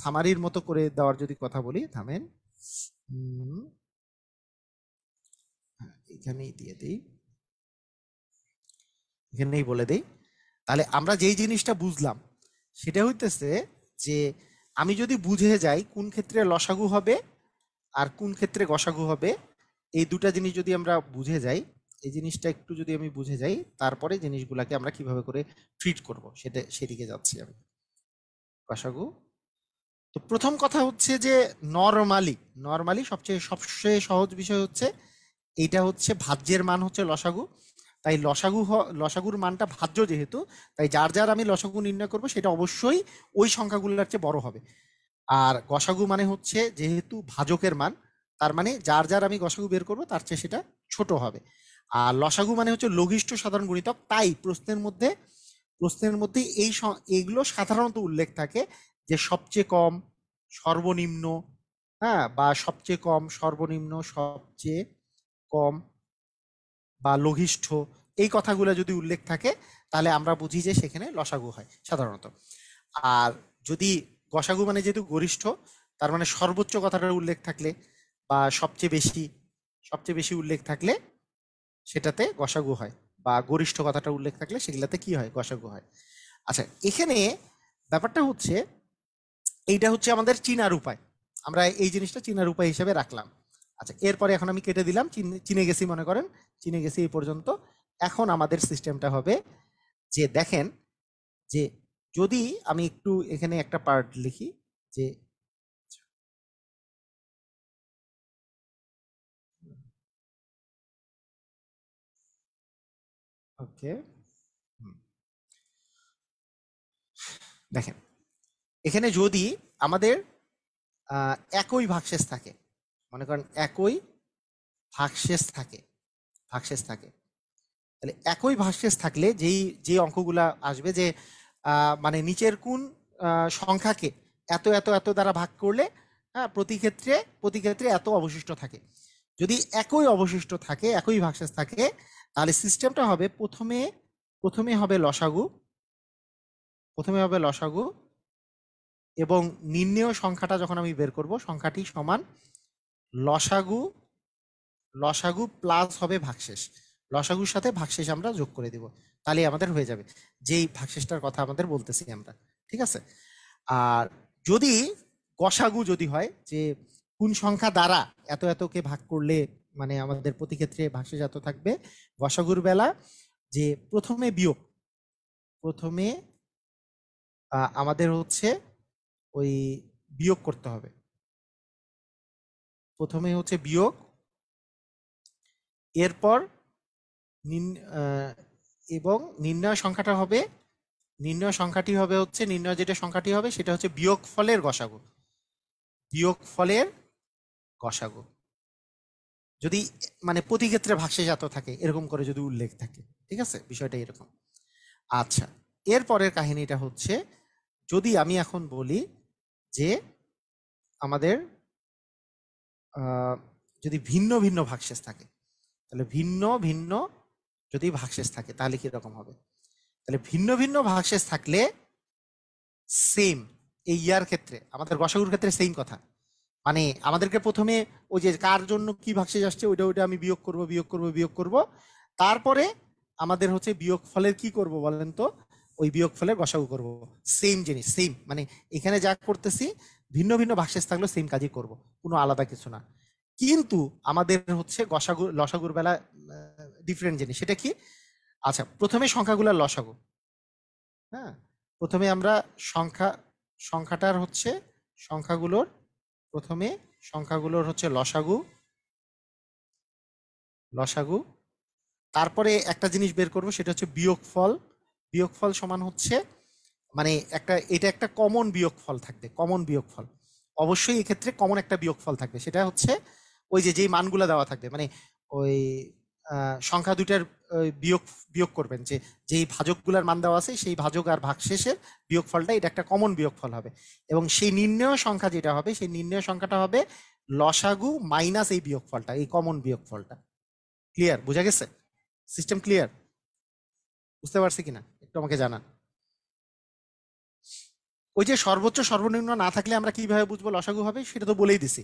সামারির মতো করে দেওয়ার যদি কথা বলি, থামেন, এখানেই দিয়ে দিই, এখানেই বলে দিই। তাহলে আমরা যেই জিনিসটা বুঝলাম সেটা হইতেছে যে আমি যদি বুঝে যাই কোন ক্ষেত্রে লসাগু হবে আর কোন ক্ষেত্রে গসাগু হবে, এই দুটা জিনিস যদি আমরা বুঝে যাই, এই জিনিসটা একটু যদি আমি বুঝে যাই, তারপরে জিনিসগুলাকে আমরা কিভাবে করে ট্রিট করব সেদিকে যাচ্ছি আমি। গসাগু, তো প্রথম কথা হচ্ছে যে নরমালি সবচেয়ে সহজ বিষয় হচ্ছে এইটা হচ্ছে ভাজ্যের মান হচ্ছে লসাগু। তাই লসাগুর মানটা ভাজ্য যেহেতু, তাই যার যার আমি লসাগু নির্ণয় করব সেটা অবশ্যই ওই সংখ্যাগুলোর চেয়ে বড় হবে। আর গসাগু মানে হচ্ছে যেহেতু ভাজকের মান, তার মানে যার যার আমি গসাগু বের করব তার চেয়ে সেটা ছোট হবে। আর লসাগু মানে হচ্ছে লঘিষ্ঠ সাধারণ গুণিতক, তাই প্রশ্নের মধ্যে এইগুলো সাধারণত উল্লেখ থাকে যে সবচেয়ে কম, সর্বনিম্ন, হ্যাঁ, বা সবচেয়ে কম, সর্বনিম্ন, সবচেয়ে কম বা লঘিষ্ঠ, এই কথাগুলো যদি উল্লেখ থাকে তাহলে আমরা বুঝি যে সেখানে লসাগু হয় সাধারণত। আর যদি গসাগু মানে যেহেতু গরিষ্ঠ, তার মানে সর্বোচ্চ কথাটার উল্লেখ থাকলে বা সবচেয়ে বেশি উল্লেখ থাকলে সেটাতে গসাগু হয়, বা গরিষ্ঠ কথাটা উল্লেখ থাকলে সেগুলাতে কি হয়, গসাগু হয়। আচ্ছা, এখানে ব্যাপারটা হচ্ছে এইটা হচ্ছে আমাদের চিনার উপায়, আমরা এই জিনিসটা চিনার উপায় হিসেবে রাখলাম। আচ্ছা, এরপরে এখন আমি কেটে দিলাম, চিনে গেছি, মনে করেন চিনে গেছি এই পর্যন্ত। এখন আমাদের সিস্টেমটা হবে যে দেখেন, যে যদি আমি একটু এখানে একটা পার্ট লিখি যে ওকে, দেখেন এখানে যদি আমাদের একই ভাগশেষ থাকে, মনে করেন একই ভাগশেষ থাকে, তাহলে একই ভাগশেষ থাকলে যে অঙ্কগুলা আসবে যে মানে নিচের কোন সংখ্যাকে এত এত এত দ্বারা ভাগ করলে প্রতি ক্ষেত্রে এত অবশিষ্ট থাকে। যদি একই অবশিষ্ট থাকে, একই ভাগশেষ থাকে, তাহলে সিস্টেমটা হবে প্রথমে হবে লসাগু এবং নির্ণেয় সংখ্যাটা যখন আমি বের করব, সংখ্যাটি সমান লসাগু প্লাস হবে ভাগশেষ, লসাগুর সাথে ভাগশেষ আমরা যোগ করে দিব, তাহলে আমাদের হয়ে যাবে যেই ভাগশেষটার কথা আমাদের বলতেছি আমরা। ঠিক আছে? আর যদি গসাগু যদি হয় যে কোন সংখ্যা দ্বারা এত এতকে ভাগ করলে মানে আমাদের প্রতি ক্ষেত্রে ভাগশেষ এত থাকবে, গসাগুর বেলা যে প্রথমে আমাদের হচ্ছে ওই বিয়োগ করতে হবে, প্রথমে হচ্ছে বিয়োগ, এরপর এবং নির্ণয় সংখ্যাটি হবে হচ্ছে যেটা সংখ্যাটি হবে সেটা হচ্ছে বিয়োগফলের গসাগু যদি মানে প্রতি ক্ষেত্রে ভাগশেষ এত থাকে এরকম করে যদি উল্লেখ থাকে। ঠিক আছে, বিষয়টা এরকম। আচ্ছা, এরপরের কাহিনীটা হচ্ছে যদি আমি এখন বলি যে আমাদের যদি ভিন্ন ভিন্ন ভাগশেষ থাকে, তাহলে ভিন্ন ভিন্ন যদি ভাগশেষ থাকে তাহলে কিরকম হবে? তাহলে ভিন্ন ভিন্ন ভাগশেষ থাকলে সেম, এই ইয়ার ক্ষেত্রে আমাদের গসাগুর ক্ষেত্রে সেম কথা, মানে আমাদেরকে প্রথমে ওই যে কার জন্য কি ভাগশেষ আসছে ওইটা আমি বিয়োগ করব, তারপরে আমাদের হচ্ছে বিয়োগ ফলের কি করব বলেন তো, ওই বিয়োগ ফলের গসাগু করব। সেম জিনিস, সেম, মানে এখানে যা করতেছি ভিন্ন ভিন্ন ভাগশেষ থাকলেও সেম কাজই করব, কোনো আলাদা কিছু না। কিন্তু আমাদের হচ্ছে গসাগু লসাগুর বেলা ডিফারেন্ট জিনিস, সেটা কি? আচ্ছা, প্রথমে সংখ্যাগুলোর লসাগু। হ্যাঁ, প্রথমে আমরা সংখ্যা সংখ্যাটার হচ্ছে সংখ্যাগুলোর প্রথমে সংখ্যাগুলোর হচ্ছে লসাগু। লসাগু তারপরে একটা জিনিস বের করব, সেটা হচ্ছে বিয়োগফল। বিয়োগফল সমান হচ্ছে মানে এটা একটা কমন বিয়োগফল থাকবে, কমন বিয়োগফল। অবশ্যই এক্ষেত্রে কমন একটা বিয়োগফল থাকবে, সেটা হচ্ছে ওই যে যেই মানগুলো দেওয়া থাকবে, মানে ওই সংখ্যা দুইটার বিয়োগ বিয়োগ করবেন, যে যেই ভাজকগুলোর মান দেওয়া আছে সেই ভাজক আর ভাগশেষের বিয়োগফলটা, এটা একটা কমন বিয়োগফল হবে। এবং সেই নির্ণয় সংখ্যা যেটা হবে, সেই নির্ণয় সংখ্যাটা হবে লসাগু মাইনাস এই বিয়োগফলটা, এই কমন বিয়োগফলটা। ক্লিয়ার? বোঝা গেছে? System clear? বুঝতে পারছি কিনা একটু আমাকে জানান। ওই যে সর্বোচ্চ সর্বনিম্ন না থাকলে আমরা কিভাবে বুঝবো লসাগু হবে, সেটা তো বলেই দিছি,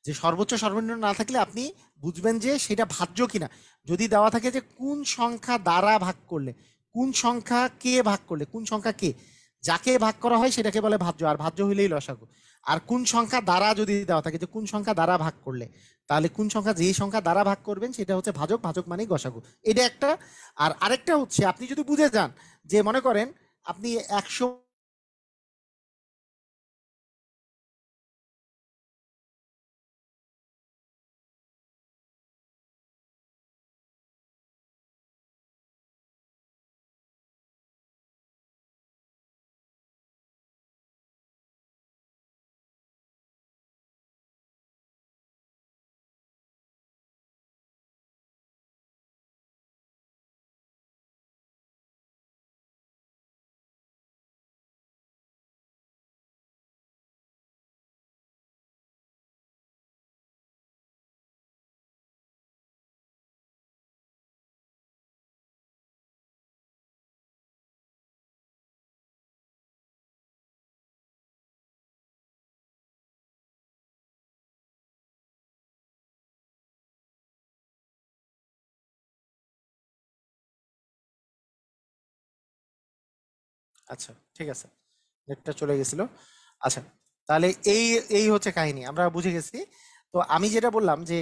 যে সর্বোচ্চ সর্বনিম্ন না থাকলে আপনি বুঝবেন যে সেটা ভাজ্য কিনা। যদি দেওয়া থাকে যে কোন সংখ্যা দ্বারা ভাগ করলে, কোন সংখ্যা কে ভাগ করলে, কোন সংখ্যা কে, যাকে ভাগ করা হয় সেটাকে বলে ভাজ্য, আর ভাজ্য হইলেই লসাগু। আর কোন সংখ্যা দ্বারা যদি দেওয়া থাকে যে কোন সংখ্যা দ্বারা ভাগ করলে, তাহলে কোন সংখ্যা যেই সংখ্যা দ্বারা ভাগ করবেন সেটা হচ্ছে ভাজক, ভাজক মানেই গসাগু। এটা একটা। আর আরেকটা হচ্ছে আপনি যদি বুঝে যান যে মনে করেন আপনি 100, আচ্ছা ঠিক আছে, নেটটা চলে গেছিল। আচ্ছা, তাহলে এই এই হচ্ছে কাহিনী, আমরা বুঝে গেছি। তো আমি যেটা বললাম যে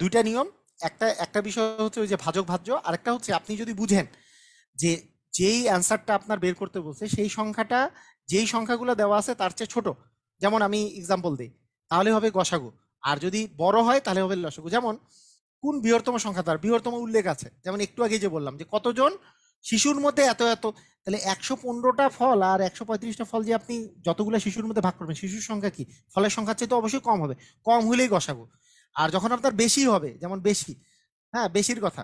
দুইটা নিয়ম, একটা একটা বিষয় হচ্ছে ওই যে ভাজক ভাজ্য, আরেকটা হচ্ছে আপনি যদি বুঝেন যে যেই অ্যান্সারটা আপনার বের করতে বলছে সেই সংখ্যাটা যেই সংখ্যাগুলো দেওয়া আছে তার চেয়ে ছোট, যেমন আমি এক্সাম্পল দিই, তাহলে হবে গসাগু। আর যদি বড় হয় তাহলে হবে লসাগু। যেমন কোন বৃহত্তম সংখ্যা, তার বৃহত্তম উল্লেখ আছে, যেমন একটু আগে যে বললাম যে কতজন শিশুর মধ্যে এত এত, তাহলে 115টা ফল আর 135টা ফল যে আপনি যতগুলো শিশুর মধ্যে ভাগ করবেন, শিশুর সংখ্যা কি ফলের সংখ্যার চেয়ে তো অবশ্যই কম হবে, কম হলেই গসাগু। আর যখন আপনার বেশি হবে, যেমন বেশি, হ্যাঁ বেশির কথা,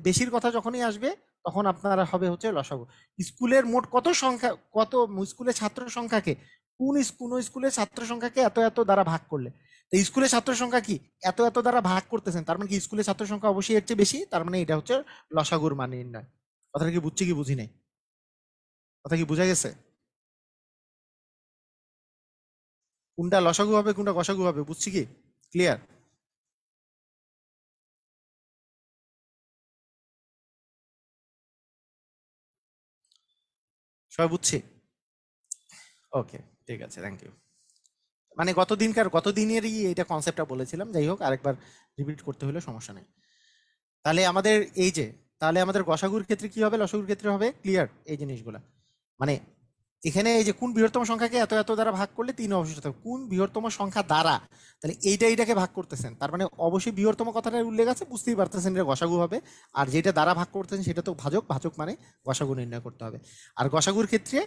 বেশির কথা যখনই আসবে তখন আপনার হবে হচ্ছে লসাগু। স্কুলের মোট কত সংখ্যা, কত স্কুলের ছাত্র সংখ্যাকে কোন স্কুলের ছাত্র সংখ্যাকে এত এত দ্বারা ভাগ করলে, তো স্কুলের ছাত্র সংখ্যা কি এত এত দ্বারা ভাগ করতেছেন, তার মানে কি স্কুলের ছাত্র সংখ্যা অবশ্যই এর চেয়ে বেশি, তার মানে এটা হচ্ছে লসাগুর মান নির্ণয়। কথাটা কি বুঝছি কি বুঝি নাই? কথা কি বোঝা গেছে? কোনটা লসাগু হবে কোনটা গসাগু হবে বুঝছি কি? ক্লিয়ার? সবাই বুঝছি? ওকে, ঠিক আছে, থ্যাংক ইউ। মানে গত দিনেরই এটা কনসেপ্টটা বলেছিলাম, যাই হোক আরেকবার রিপিট করতে হলে সমস্যা নেই। তাহলে আমাদের এই যে, তাহলে আমাদের গসাগুর ক্ষেত্রে কি হবে, লসাগুর ক্ষেত্রে হবে ক্লিয়ার এই জিনিসগুলা। মানে এখানে এই যে কোন বৃহত্তম সংখ্যাকে এত এত দ্বারা ভাগ করলে তিন অবশিষ্ট থাকবে, কোন বৃহত্তম সংখ্যা দ্বারা, তাহলে এইটাকে ভাগ করতেছেন, তার মানে অবশ্যই বৃহত্তম কথাটার উল্লেখ আছে, বুঝতেই পারতেছেন এটা গসাগু হবে। আর যেটা দ্বারা ভাগ করতেছেন সেটা তো ভাজক, ভাজক মানে গসাগু নির্ণয় করতে হবে। আর গসাগুর ক্ষেত্রে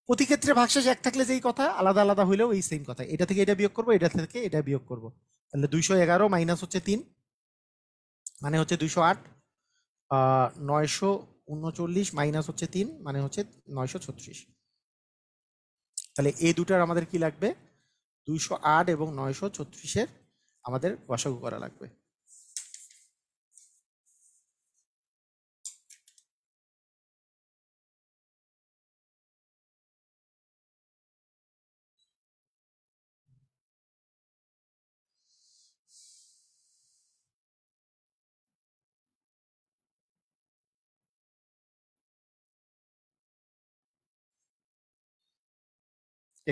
প্রতি ক্ষেত্রে ভাগশেষ এক থাকলে যেই কথা, আলাদা আলাদা হইলেও এই সেম কথা, এটা থেকে এটা বিয়োগ করবো, এটা থেকে এটা বিয়োগ করবো। তাহলে 211 মাইনাস হচ্ছে 3, মানে হচ্ছে 208। 939 মাইনাস হচ্ছে 3, মানে হচ্ছে 936। তাহলে এই দুটার আমাদের কি লাগবে, 208 এবং 936-এর আমাদের গসাগু করা লাগবে।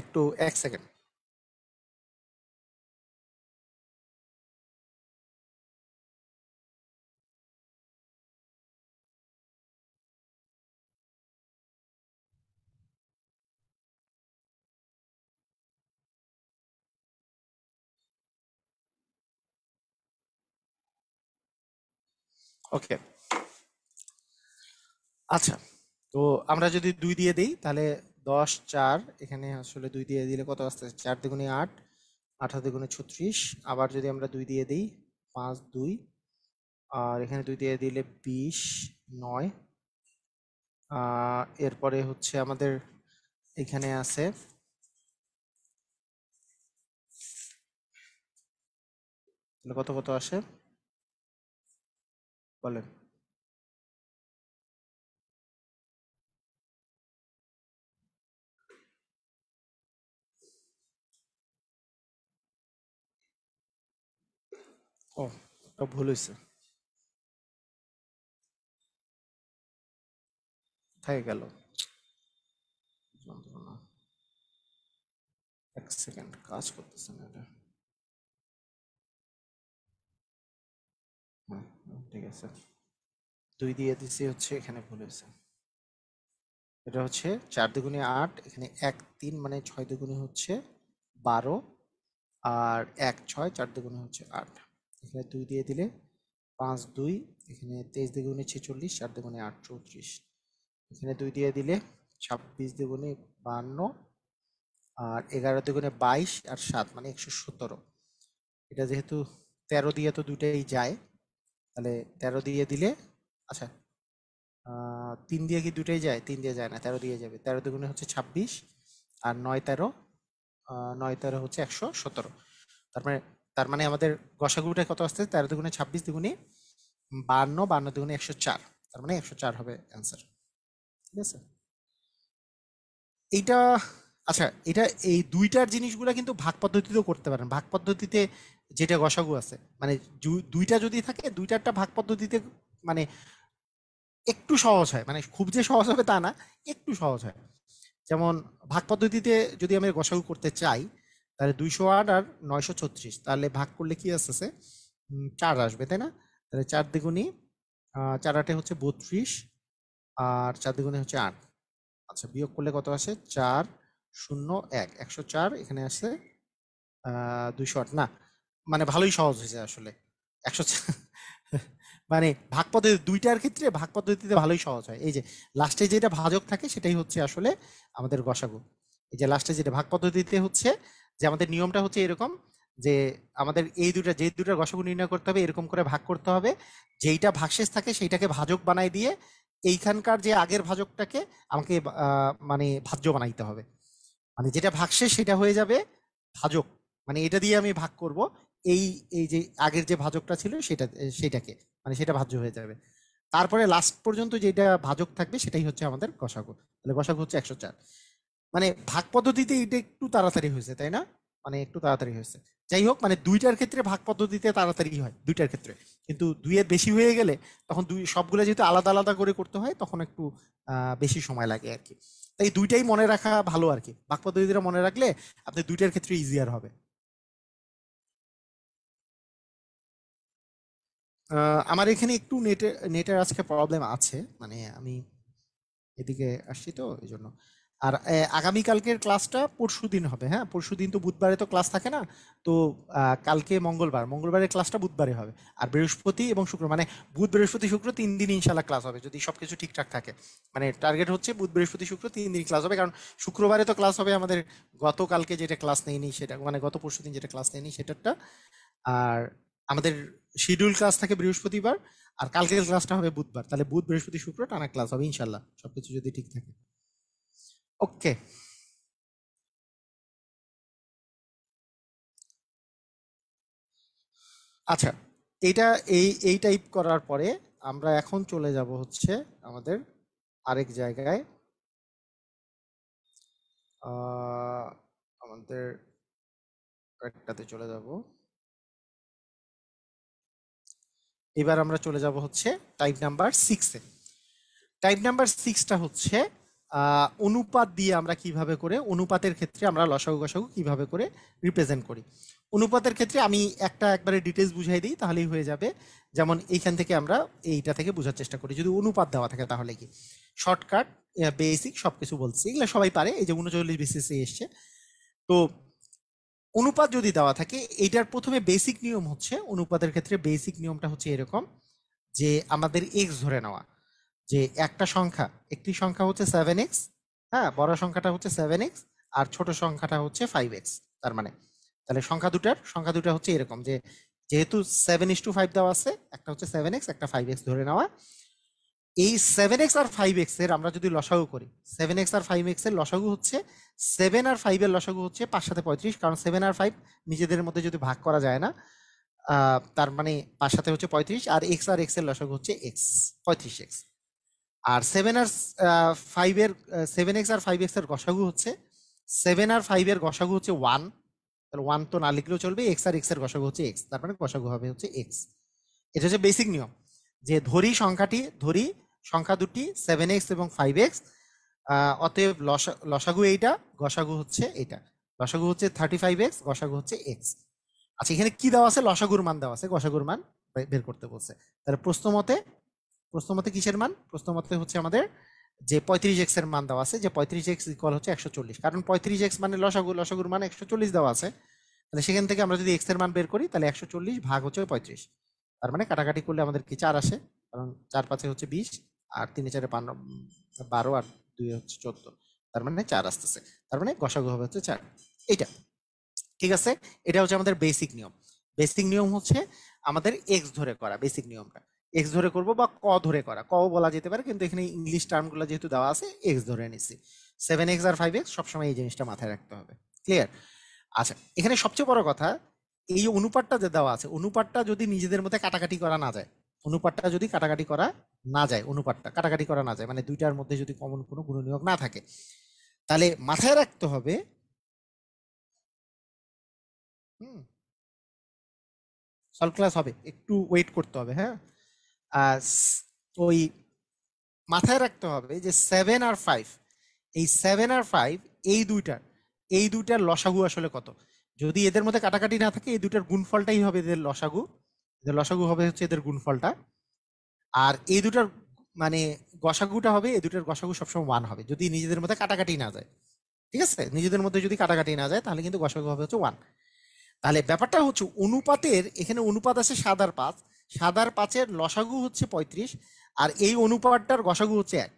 একটু 1 সেকেন্ড। ওকে, আচ্ছা। তো আমরা যদি 2 দিয়ে দেই তাহলে 10 4, এখানে আসলে 2 দিয়ে দিলে কত আসতেছে, 4 দুগুণে 8, 8 দুগুণে 36। আবার যদি আমরা 2 দিয়ে দিই 5 2, আর এখানে 2 দিয়ে দিলে 20 9। এরপরে হচ্ছে আমাদের এখানে আছে, তাহলে কত কত আসে বলেন? ও, এটা ভুল হয়েছে, কোথায় গেল যন্ত্রণা। এক সেকেন্ড, কাজ করতেছে না এটা। হ্যাঁ, ঠিক আছে। 2 দিয়ে দিছি হচ্ছে, এখানে ভুল হয়েছে। এটা হচ্ছে 4 দুগুণে 8, এখানে 1 3 মানে 6 দুগুণে হচ্ছে 12, আর 1 6, 4 দুগুণে হচ্ছে 8। এখানে 2 দিয়ে দিলে 5 2, এখানে 23 দুগুণে 46, 4 দুগুণে 8 34। এখানে 2 দিয়ে দিলে 26 দুগুণে 52, আর 11 দুগুণে 22, আর 7 মানে 117। এটা যেহেতু 13 দিয়ে তো দুটাই যায়, তাহলে 13 দিয়ে দিলে, আচ্ছা 3 দিয়ে কি দুটাই যায়? 3 দিয়ে যায় না, 13 দিয়ে যাবে। 13 দুগুণে হচ্ছে 26, আর 9 13, 9 13 হচ্ছে 117। তার মানে তার মানে আমাদের গসাগুটা কত আসছে? 13 দুগুণে 26 দুগুণে 52, 52 দুগুণে 104। তার মানে 104 হবে অ্যান্সার। ঠিক আছে, এইটা, আচ্ছা এটা এই দুইটার জিনিসগুলো কিন্তু ভাগ পদ্ধতিতেও করতে পারেন। ভাগ পদ্ধতিতে যেটা গসাগু আছে, মানে দুইটা যদি থাকে, দুইটারটা ভাগ পদ্ধতিতে মানে একটু সহজ হয়, মানে খুব যে সহজ হবে তা না, একটু সহজ হয়। যেমন ভাগ পদ্ধতিতে যদি আমি গসাগু করতে চাই, তাহলে 208 আর 936, তাহলে ভাগ করলে কি আসতেছে, 4 আসবে, তাই না? তাহলে 4 দ্বিগুণী 4 8 হচ্ছে 32, আর 4 দ্বিগুণে হচ্ছে 8। আচ্ছা, বিয়োগ করলে কত আসে? 4 0 1, 104। এখানে আসে 208 না, মানে ভালোই সহজ হয়েছে আসলে। 100 মানে ভাগ পদ্ধতি দুইটার ক্ষেত্রে ভাগ পদ্ধতিতে ভালোই সহজ হয়। এই যে লাস্টে যেটা ভাজক থাকে সেটাই হচ্ছে আসলে আমাদের গসাগু। এই যে লাস্টে যেটা ভাগ পদ্ধতিতে হচ্ছে, যে আমাদের নিয়মটা হচ্ছে এরকম, যে আমাদের এই দুটা যে দুটার গসাগু নির্ণয় করতে হবে, এরকম করে ভাগ করতে হবে। যেইটা ভাগশেষ থাকে সেইটাকে ভাজক বানাই দিয়ে এইখানকার যে আগের ভাজকটাকে আমাকে মানে ভাজ্য বানাইতে হবে। মানে যেটা ভাগশেষ সেটা হয়ে যাবে ভাজক, মানে এটা দিয়ে আমি ভাগ করব এই এই যে আগের যে ভাজকটা ছিল সেটাকে, মানে সেটা ভাজ্য হয়ে যাবে। তারপরে লাস্ট পর্যন্ত যেটা ভাজক থাকবে সেটাই হচ্ছে আমাদের গসাগু। তাহলে গসাগু হচ্ছে 104। মানে ভাগ পদ্ধতিতে এটা একটু তাড়াতাড়ি হয়েছে, তাই না? মানে একটু তাড়াতাড়ি হয়েছে। যাই হোক, মানে দুইটার ক্ষেত্রে ভাগ পদ্ধতিতে তাড়াতাড়ি হয় দুইটার ক্ষেত্রে, কিন্তু দুইয়ের বেশি হয়ে গেলে তখন সবগুলো যেহেতু আলাদা আলাদা করে করতে হয়, তখন একটু বেশি সময় লাগে আর কি। তাই দুইটাই মনে রাখা ভালো আর কি, ভাগ পদ্ধতিটা মনে রাখলে আপনি দুইটার ক্ষেত্রে ইজিয়ার হবে। আমার এখানে একটু নেটের আজকে প্রবলেম আছে, মানে আমি এদিকে আসছি তো এই জন্য। আর আগামীকালকের ক্লাসটা পরশুদিন হবে। হ্যাঁ, পরশুদিন তো বুধবারে তো ক্লাস থাকে না। তো কালকে মঙ্গলবার, মঙ্গলবারের ক্লাসটা বুধবারে হবে। আর বৃহস্পতি এবং শুক্র, মানে বুধ বৃহস্পতি শুক্র 3 দিন ইনশাল্লাহ ক্লাস হবে, যদি সবকিছু ঠিকঠাক থাকে। মানে টার্গেট হচ্ছে বুধ বৃহস্পতি শুক্র 3 দিন ক্লাস হবে, কারণ শুক্রবারে তো ক্লাস হবে আমাদের গতকালকে যেটা ক্লাস নেয়নি সেটা, মানে গত পরশুদিন যেটা ক্লাস নেয়নি সেটারটা। আর আমাদের শিডিউল ক্লাস থাকে বৃহস্পতিবার, আর কালকের ক্লাসটা হবে বুধবার। তাহলে বুধ বৃহস্পতি শুক্র টানা ক্লাস হবে ইনশাল্লাহ, সবকিছু যদি ঠিক থাকে। ওকে, আচ্ছা, এটা এই টাইপ করার পরে আমরা এখন চলে যাব হচ্ছে আমাদের আরেক জায়গায়। আহ, আমাদের একটাতে চলে যাব। এবার আমরা চলে যাব হচ্ছে টাইপ নাম্বার 6-এ। টাইপ নাম্বার 6টা হচ্ছে অনুপাত দিয়ে আমরা কিভাবে করে, অনুপাতের ক্ষেত্রে আমরা লসাগু গসাগু কিভাবে করে রিপ্রেজেন্ট করি। অনুপাতের ক্ষেত্রে আমি একবারে ডিটেলস বুঝাই দিই, তাহলেই হয়ে যাবে। যেমন এইখান থেকে আমরা এইটা থেকে বোঝার চেষ্টা করি, যদি অনুপাত দেওয়া থাকে তাহলে কি শর্টকাট, বেসিক সবকিছু বলছি, এগুলো সবাই পারে। এই যে 39 বিসিসি এসছে। তো অনুপাত যদি দেওয়া থাকে, এইটার প্রথমে বেসিক নিয়ম হচ্ছে, অনুপাতের ক্ষেত্রে বেসিক নিয়মটা হচ্ছে এরকম, যে আমাদের এক্স ধরে নেওয়া, যে একটি সংখ্যা হচ্ছে 7x, হ্যাঁ, বড় সংখ্যাটা হচ্ছে 7x আর ছোট সংখ্যাটা হচ্ছে 5x। তার মানে তাহলে সংখ্যা দুটা হচ্ছে এরকম যে যেহেতু 7:5 দেওয়া আছে, একটা হচ্ছে 7x একটা 5x ধরে নেওয়া। এই 7x আর 5x এর আমরা যদি লসাগু করি, 7x আর 5x এর লসাগু হচ্ছে 7 আর 5 এর লসাগু হচ্ছে 5 সাথে 35, কারণ 7 আর 5 নিজেদের মধ্যে যদি ভাগ করা যায় না, তার মানে 5 সাথে হচ্ছে 35, আর x এর লসাগু হচ্ছে x, 35x। আর 7x আর 5x এর গসাগু হচ্ছে 7 আর 5 এর গসাগু হচ্ছে 1, তাহলে 1 তো না লিখলেও চলবে, x আর x এর গসাগু হচ্ছে x, তার মানে গসাগু হবে হচ্ছে x। এটা হচ্ছে বেসিক নিয়ম, যে ধরি সংখ্যা দুটি 7x এবং 5x, অতএব লসাগু এইটা, গসাগু হচ্ছে এটা, লসাগু হচ্ছে 35x, গসাগু হচ্ছে x। আচ্ছা, এখানে কি দেওয়া আছে? লসাগুর মান দেওয়া আছে, গসাগুর মান বের করতে বলছে। তাহলে প্রশ্নমতে কিসের মান? প্রশ্নমতে হচ্ছে আমাদের যে 35x এর মান দেওয়া আছে, যে 35x ইকুয়াল হচ্ছে 140, কারণ 35x মানে লসাগুর মান 140 দেওয়া আছে। তাহলে সেখান থেকে আমরা যদি x এর মান বের করি, তাহলে 140 ভাগ হচ্ছে 35, তার মানে কাটাকাটি করলে আমাদের কি 4 আসে, কারণ 4 5 হচ্ছে 20, আর 3 4 12, আর 2 হচ্ছে 14, তার মানে 4 আসতেছে, তার মানে গসাগু হবে হচ্ছে 4। এইটা ঠিক আছে। এটা হচ্ছে আমাদের বেসিক নিয়ম। বেসিক নিয়ম হচ্ছে আমাদের এক্স ধরে করা, বেসিক নিয়মটা এক্স ধরে করব বা ক ধরে করা, ক বলা যেতে পারে, কিন্তু এখানে ইংলিশ টার্মগুলো যেহেতু দেওয়া আছে, এক্স ধরে নিচ্ছি। 7x আর 5x সবসময় এই জিনিসটা মাথায় রাখতে হবে। ক্লিয়ার? আচ্ছা, এখানে সবচেয়ে বড় কথা, এই অনুপাতটা যে দেওয়া আছে, অনুপাতটা যদি নিজেদের মধ্যে কাটাকাটি করা না যায়, মানে দুইটার মধ্যে যদি কমন কোনো গুণনীয়ক না থাকে, তাহলে মাথায় রাখতে হবে, সলভ ক্লাস হবে, একটু ওয়েট করতে হবে, হ্যাঁ। ওই মাথায় রাখতে হবে যে 7 আর 5, এই 7 আর 5 এই দুইটার লসাগু আসলে কত। যদি এদের মধ্যে কাটাকাটি না থাকে, এই দুইটার গুণফলটাই হবে এদের লসাগু হবে হচ্ছে এদের গুণফলটা। আর এই দুটার মানে গসাগুটা হবে, এই দুটার গসাগু সবসময় 1 হবে, যদি নিজেদের মধ্যে কাটাকাটি না যায়। ঠিক আছে, নিজেদের মধ্যে যদি কাটাকাটি না যায়, তাহলে কিন্তু গসাগু হবে হচ্ছে 1। তাহলে ব্যাপারটা হচ্ছে অনুপাতের, এখানে অনুপাত আছে 7 আর 5, 7 আর 5-এর লসাগু হচ্ছে 35, আর এই অনুপাতটার গসাগু হচ্ছে 1।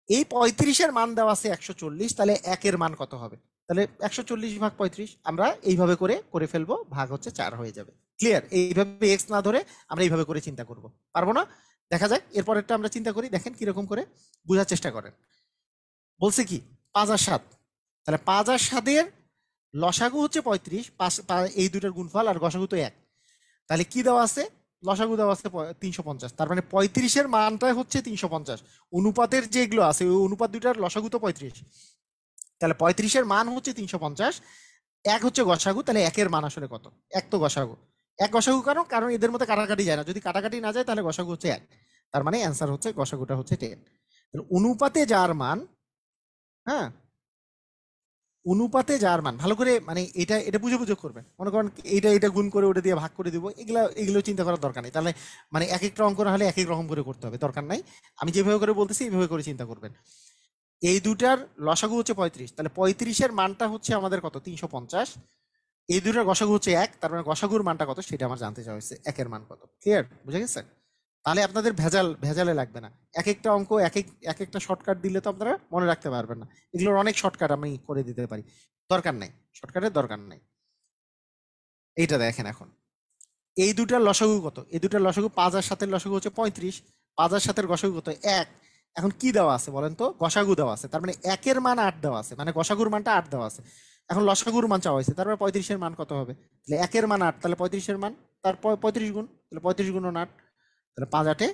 এই 35-এর মান দেওয়া আছে 140, তাহলে 1-এর মান কত হবে? তাহলে 140 ভাগ 35 আমরা এইভাবে করে ফেলবো, ভাগ হচ্ছে 4 হয়ে যাবে। ক্লিয়ার? এইভাবে এক্স না ধরে আমরা এইভাবে করে চিন্তা করব, পারবো না? দেখা যায় এরপরেরটা আমরা চিন্তা করি, দেখেন কিরকম করে বোঝার চেষ্টা করেন। বলছে কি 5 আর 7, তাহলে 5 আর 7-এর লসাগু হচ্ছে 35, এই দুটার গুণফল, আর গসাগু তো 1। তাহলে কি দেওয়া আছে? লসাগু দেওয়া আছে 350, তার মানে 35-এর মানটা হচ্ছে 350। অনুপাতের যেগুলো আছে ওই অনুপাত দুইটার লসাগু তো 35, তাহলে 35-এর মান হচ্ছে 350, 1 হচ্ছে গসাগু, তাহলে 1-এর মান আসলে কত? 1 তো গসাগু, 1 গসাগু, কারণ এদের মধ্যে কাটাকাটি যায় না, যদি কাটাকাটি না যায় তাহলে গসাগু হচ্ছে 1, তার মানে অ্যান্সার হচ্ছে গসাগুটা হচ্ছে 10। তাহলে অনুপাতে যার মান, হ্যাঁ, অনুপাতে যার মান, ভালো করে মানে এটা বুঝে করবেন। মনে করেন এটা গুণ করে ওটা দিয়ে ভাগ করে দিব, এগুলো চিন্তা করার দরকার নেই। তাহলে মানে এক একটা অঙ্ক না হলে এক এক রকম করে করতে হবে, দরকার নাই। আমি যেভাবে করে বলতেছি এইভাবে করে চিন্তা করবেন। এই দুটার লসাগু হচ্ছে 35, তাহলে 35-এর মানটা হচ্ছে আমাদের কত? 350। এই দুটার গসাগু হচ্ছে 1, তার মানে গসাগুর মানটা কত সেটা আমার জানতে চাওয়া হয়েছে, 1-এর মান কত। ক্লিয়ার? বুঝে গেছে? তাহলে আপনাদের ভেজালে লাগবে না, এক একটা অঙ্ক এক একটা শর্টকাট দিলে তো আপনারা মনে রাখতে পারবেন না। এগুলোর অনেক শর্টকাট আমি করে দিতে পারি, দরকার নাই, শর্টকাটের দরকার নাই। এইটা দেখেন এখন, এই দুটার লসাগু কত? এই দুটার লসাগু 5 আর 7-এর লসাগু হচ্ছে 35, 5 আর 7-এর গসাগু কত? 1। এখন কি দেওয়া আছে বলেন তো? গসাগু দেওয়া আছে, তার মানে 1-এর মান 8 দেওয়া আছে, মানে গসাগুর মানটা 8 দেওয়া আছে। এখন লসাগুর মান চাওয়া হয়েছে, তারপরে 35-এর মান কত হবে? তাহলে 1-এর মান 8, তাহলে 35-এর মান তারপর 35 গুণ, তাহলে 35 গুণ 8, তাহলে 5 8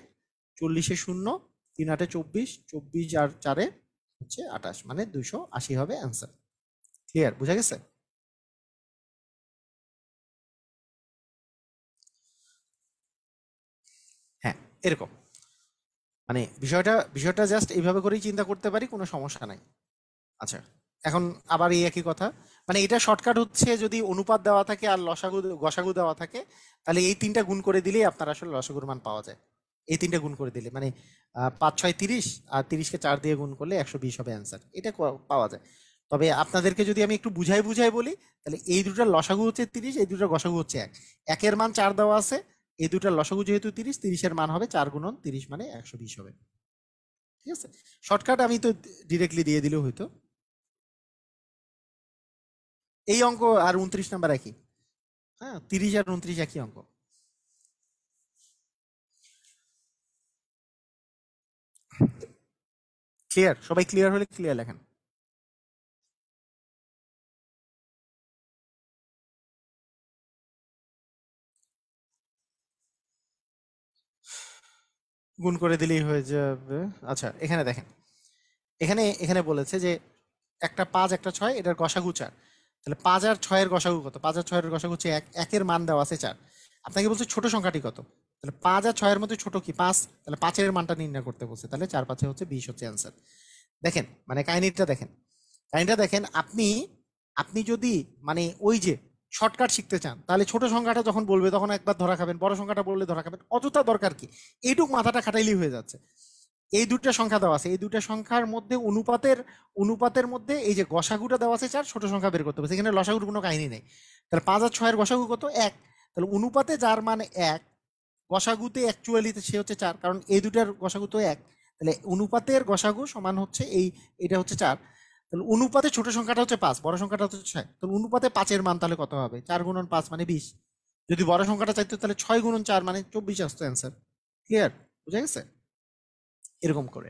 40 শূন্য, 3 8 24, 24 আর 4 হচ্ছে 28, মানে 280 হবে অ্যান্সার। ক্লিয়ার? বুঝা গেছে? হ্যাঁ, এরকম মানে বিষয়টা জাস্ট এইভাবে করেই চিন্তা করতে পারি, কোনো সমস্যা নাই। আচ্ছা, এখন আবার এই একই কথা, মানে এটা শর্টকাট হচ্ছে, যদি অনুপাত দেওয়া থাকে আর গসাগু দেওয়া থাকে, তাহলে এই তিনটা গুণ করে দিলেই আপনার আসলে লসাগুর মান পাওয়া যায়। এই তিনটা গুণ করে দিলে মানে 5 6 30, আর 30-কে 4 দিয়ে গুণ করলে 120 হবে অ্যান্সার, এটা পাওয়া যায়। তবে আপনাদেরকে যদি আমি একটু বুঝাই বলি, তাহলে এই দুটার লসাগু হচ্ছে 30, এই দুটার গসাগু হচ্ছে 1, 1-এর মান 4 দেওয়া আছে, এই দুটার লসাগু যেহেতু 30, 30-এর মান হবে 4 গুণন 30 মানে 120 হবে। ঠিক আছে, শর্টকাট আমি তো ডিরেক্টলি দিয়ে দিলেও হইতো। এই অঙ্ক আর 29 নাম্বার একই। হ্যাঁ, 30 আর 29 একই অঙ্ক। ক্লিয়ার? সবাই ক্লিয়ার হলে ক্লিয়ার লেখেন। গুণ করে দিলেই হয়ে যাবে। আচ্ছা, এখানে দেখেন, এখানে এখানে বলেছে যে একটা 5 একটা 6, এটার গসাগু 4। তাহলে 5 আর 6-এর গসাগু কত? 5 আর 6-এর গসাগু হচ্ছে 1, 1-এর মান দেওয়া আছে 4। আপনাকে বলছে ছোট সংখ্যাটি কত। তাহলে 5 আর 6-এর মধ্যে ছোট কি? 5। তাহলে 5-এর মানটা নির্ণয় করতে বলছে। তাহলে 4 5 হচ্ছে 20 হচ্ছে অ্যান্সার। দেখেন মানে কাহিনীটা দেখেন, কাহিনীটা দেখেন। আপনি আপনি যদি মানে ওই যে শর্টকাট শিখতে চান, তাহলে ছোট সংখ্যাটা যখন বলবে তখন একবার ধরা খাবেন, বড় সংখ্যাটা বললে ধরা খাবেন। অযথা দরকার কি? এইটুক মাথাটা খাটাইলেই হয়ে যাচ্ছে। এই দুটো সংখ্যা দেওয়া আছে, এই দুটো সংখ্যার মধ্যে অনুপাতের অনুপাতের মধ্যে এই যে গসাগুটা দেওয়া আছে 4, ছোট সংখ্যা বের করতে হবে। এখানে লসাগুর কোনো কাহিনী নেই। তাহলে 5 আর 6-এর গসাগু কত? 1। তাহলে অনুপাতে যার মান 1, গসাগুতে অ্যাকচুয়ালিতে সে হচ্ছে 4, কারণ এই দুটার গসাগু তো 1। তাহলে অনুপাতের গসাগু সমান হচ্ছে এটা হচ্ছে 4। তাহলে অনুপাতে ছোট সংখ্যাটা হচ্ছে 5, বড় সংখ্যাটা হচ্ছে 6। তাহলে অনুপাতে 5-এর মান তাহলে কত হবে? 4 গুণন 5 মানে 20। যদি বড় সংখ্যাটা চাইতো তাহলে 6 গুণন 4 মানে 24 আসতো অ্যান্সার। ক্লিয়ার? বুঝা গেছে? এরকম করে।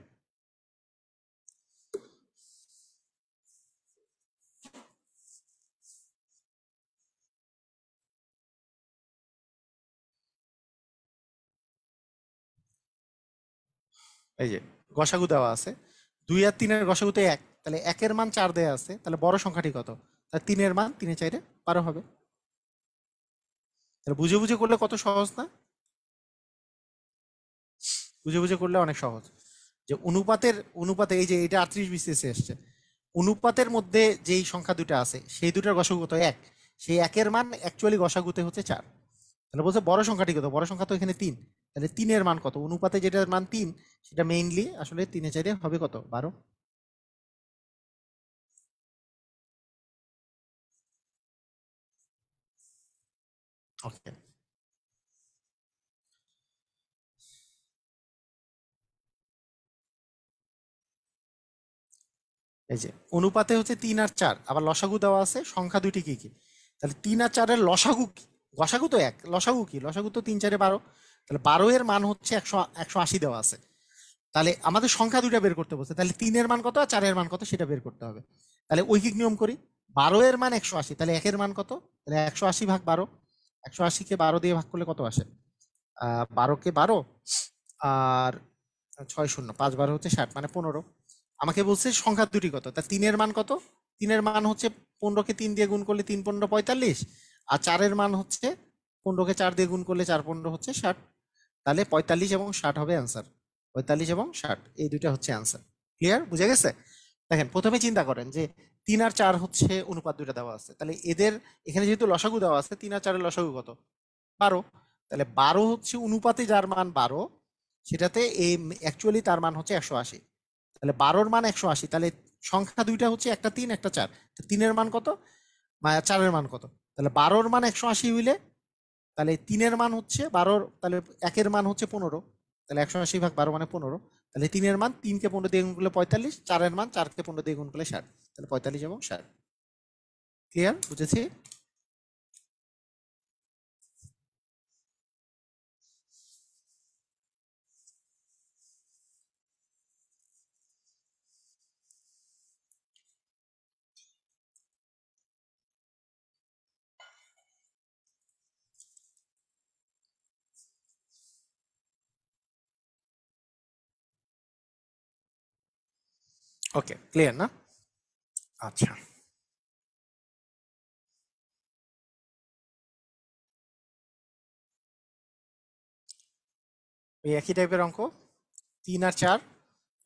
এই যে গসাগু দেওয়া আছে, 2 আর 3-এর গসাগুতে 1। তাহলে 1-এর মান 4 দেওয়া আছে, তাহলে বড় সংখ্যাটি কত? তাহলে 3-এর মান 3 এ 4-এ 12 হবে। তাহলে বুঝে বুঝে করলে কত সহজ না? বুঝে বুঝে করলে অনেক সহজ। যে অনুপাতে এই যে এটা 38 বিসিএসে এসছে, অনুপাতের মধ্যে যেই সংখ্যা দুটো আছে সেই দুটার গসাগু কত? 1। সেই 1-এর মান অ্যাকচুয়ালি গসাগুতে হচ্ছে 4। তাহলে বলছে বড় সংখ্যাটি কত? বড় সংখ্যা তো এখানে 3। তাহলে 3-এর মান কত? অনুপাতে যেটার মান 3, সেটা মেইনলি আসলে 3 এ 4-এ হবে কত? 12। ওকে, এই যে অনুপাতে হচ্ছে 3 আর 4, আবার লসাগু দেওয়া আছে। সংখ্যা দুইটি কি কি? তাহলে 3 আর 4-এর লসাগু কি? গসাগু তো 1, লসাগু কি? লসাগু তো 3 4-এ 12। তাহলে 12-এর মান হচ্ছে 180 দেওয়া আছে। তাহলে আমাদের সংখ্যা দুইটা বের করতে বলছে। তাহলে 3-এর মান কত আর 4-এর মান কত সেটা বের করতে হবে। তাহলে ঐকিক নিয়ম করি। 12-এর মান 180, তাহলে 1-এর মান কত? তাহলে 180 ভাগ 12। 180-কে 12 দিয়ে ভাগ করলে কত আসে? 12-কে 12 আর 6 শূন্য 5 12 হচ্ছে 60 মানে 15। আমাকে বলছে সংখ্যা দুটি কত। তা 3-এর মান কত? 3-এর মান হচ্ছে 15-কে 3 দিয়ে গুণ করলে 3 15 45। আর 4-এর মান হচ্ছে 15-কে 4 দিয়ে গুণ করলে 4 15 হচ্ছে 60। তাহলে 45 এবং 60 হবে অ্যান্সার। 45 এবং 60 এই দুইটা হচ্ছে অ্যান্সার। ক্লিয়ার? বুঝে গেছে? দেখেন প্রথমে চিন্তা করেন যে 3 আর 4 হচ্ছে অনুপাত দুইটা দেওয়া আছে। তাহলে এদের এখানে যেহেতু লসাগু দেওয়া আছে, 3 আর 4-এর লসাগু কত? 12। তাহলে 12 হচ্ছে অনুপাতে যার মান 12, সেটাতে এই অ্যাকচুয়ালি তার মান হচ্ছে 180। তাহলে 12-র মান 180। তাহলে সংখ্যা দুইটা হচ্ছে, একটা 3 একটা 4। 3-এর মান কত? 4-এর মান কত? তাহলে 12-র মান 180 হইলে তাহলে 3-এর মান হচ্ছে 12, তাহলে 1-এর মান হচ্ছে 15। তাহলে 180 ভাগ 12 মানে 15। তাহলে 3-এর মান 3-কে 15 দিয়ে গুণ করলে 45, 4-এর মান 4-কে 15 দিয়ে গুণ করলে 60। তাহলে 45 এবং 60। ক্লিয়ার? বুঝেছি? ওকে, ক্লিয়ার না? আচ্ছা, এই একই টাইপের অঙ্ক 3 আর 4,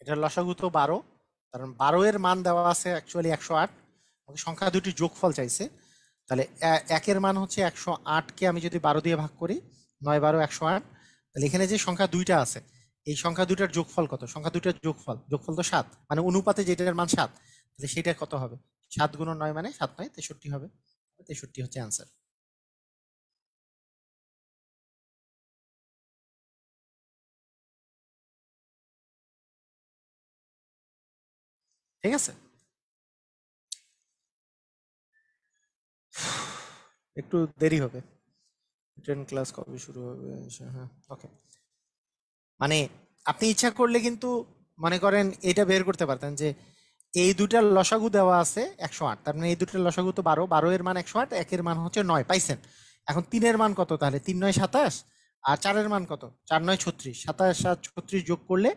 এটার লসাগু তো 12, কারণ 12-এর মান দেওয়া আছে অ্যাকচুয়ালি 108। আমাকে সংখ্যা দুটি যোগফল চাইছে। তাহলে 1-এর মান হচ্ছে 108-কে আমি যদি 12 দিয়ে ভাগ করি, 9 12 108। তাহলে এখানে যে সংখ্যা দুইটা আছে, এই সংখ্যা দুইটার যোগফল কত? সংখ্যা দুইটার যোগফল যোগফল তো 7, মানে অনুপাতে যেটার মান 7। তাহলে সেটা কত হবে? 7 গুণন 9 মানে 7 9 63 হবে। 63 হচ্ছে অ্যান্সার। ঠিক আছে, একটু দেরি হবে। ট্রেন ক্লাস কবে শুরু হবে? আচ্ছা, হ্যাঁ, ওকে। মানে আপনি ইচ্ছা করলে কিন্তু মনে করেন এটা বের করতে পারতেন যে এই দুটার লসাগু দেওয়া আছে 108, তার মানে এই দুটার লসাগু তো 12, 12 এর মান 108, একের মান হচ্ছে 9 পাইছেন। এখন তিনের মান কত, তাহলে 3 9 27, আর চারের মান কত, 4 9 36, 27 আর 36 যোগ করলে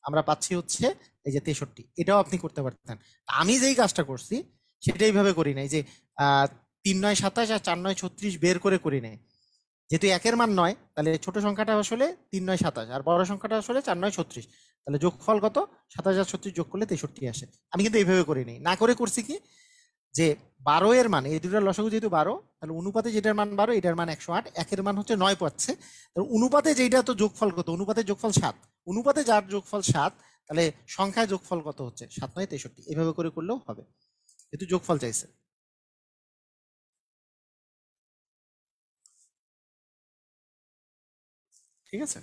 আমরা পাচ্ছি হচ্ছে এই যে 63। এটাও আপনি করতে পারতেন। আমি যেই কাজটা করছি সেটা এইভাবে করি নাই যে 3 9 27 আর 4 9 36 বের করে করি নাই। যেহেতু একের মান 9, তাহলে ছোট সংখ্যাটা আসলে 3 9 27 আর বড় সংখ্যাটা আসলে 4 9 36, তাহলে যোগফল কত, 27 আর 36 যোগ করলে 63 আসে। আমি কিন্তু এইভাবে করিনি, না করে করছি কি, যে 12 এর মান, এই দুটার লসাগু যেহেতু 12, তাহলে অনুপাতে যেটার মান 12 এটার মান 108, একের মান হচ্ছে 9 পাচ্ছে, তাহলে অনুপাতে যেটা তো যোগফল কত, অনুপাতে যোগফল 7, অনুপাতে যার যোগফল 7, তাহলে সংখ্যায় যোগফল কত হচ্ছে 7 9 63। এভাবে করে করলেও হবে, যেহেতু যোগফল চাইছে। ঠিক আছে,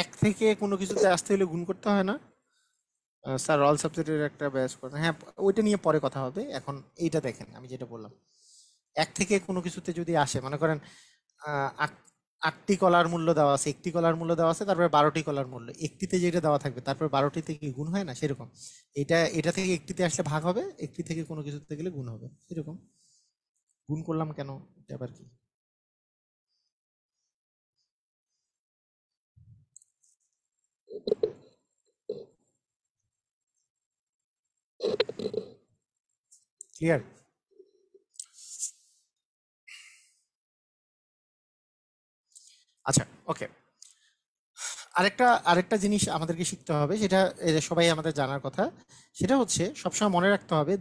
এক থেকে কোনো কিছুতে আসতে হলে গুণ করতে হয় না? স্যার অল সাবজেক্টের একটা ব্যাচ করে, হ্যাঁ, ওইটা নিয়ে পরে কথা হবে। এখন এইটা দেখেন, আমি যেটা বললাম, এক থেকে কোনো কিছুতে যদি আসে, মনে করেন আট, 8টি কলার মূল্য দেওয়া আছে, একটি কলার মূল্য দেওয়া আছে, তারপরে 12টি কলার মূল্য, একটিতে যেটা দেওয়া থাকবে তারপর 12টিতে কি গুণ হয় না, সেরকম এটা থেকে একটিতে আসলে ভাগ হবে, একটি থেকে কোনো কিছুতে গেলে গুণ হবে, এরকম। গুণ করলাম কেন, এটা আবার কি? ক্লিয়ার? আচ্ছা, ওকে। আরেকটা আরেকটা জিনিস আমাদেরকে শিখতে হবে, সেটা সবাই আমাদের জানার কথা। সেটা হচ্ছে সবসময় মনে রাখতে হবে,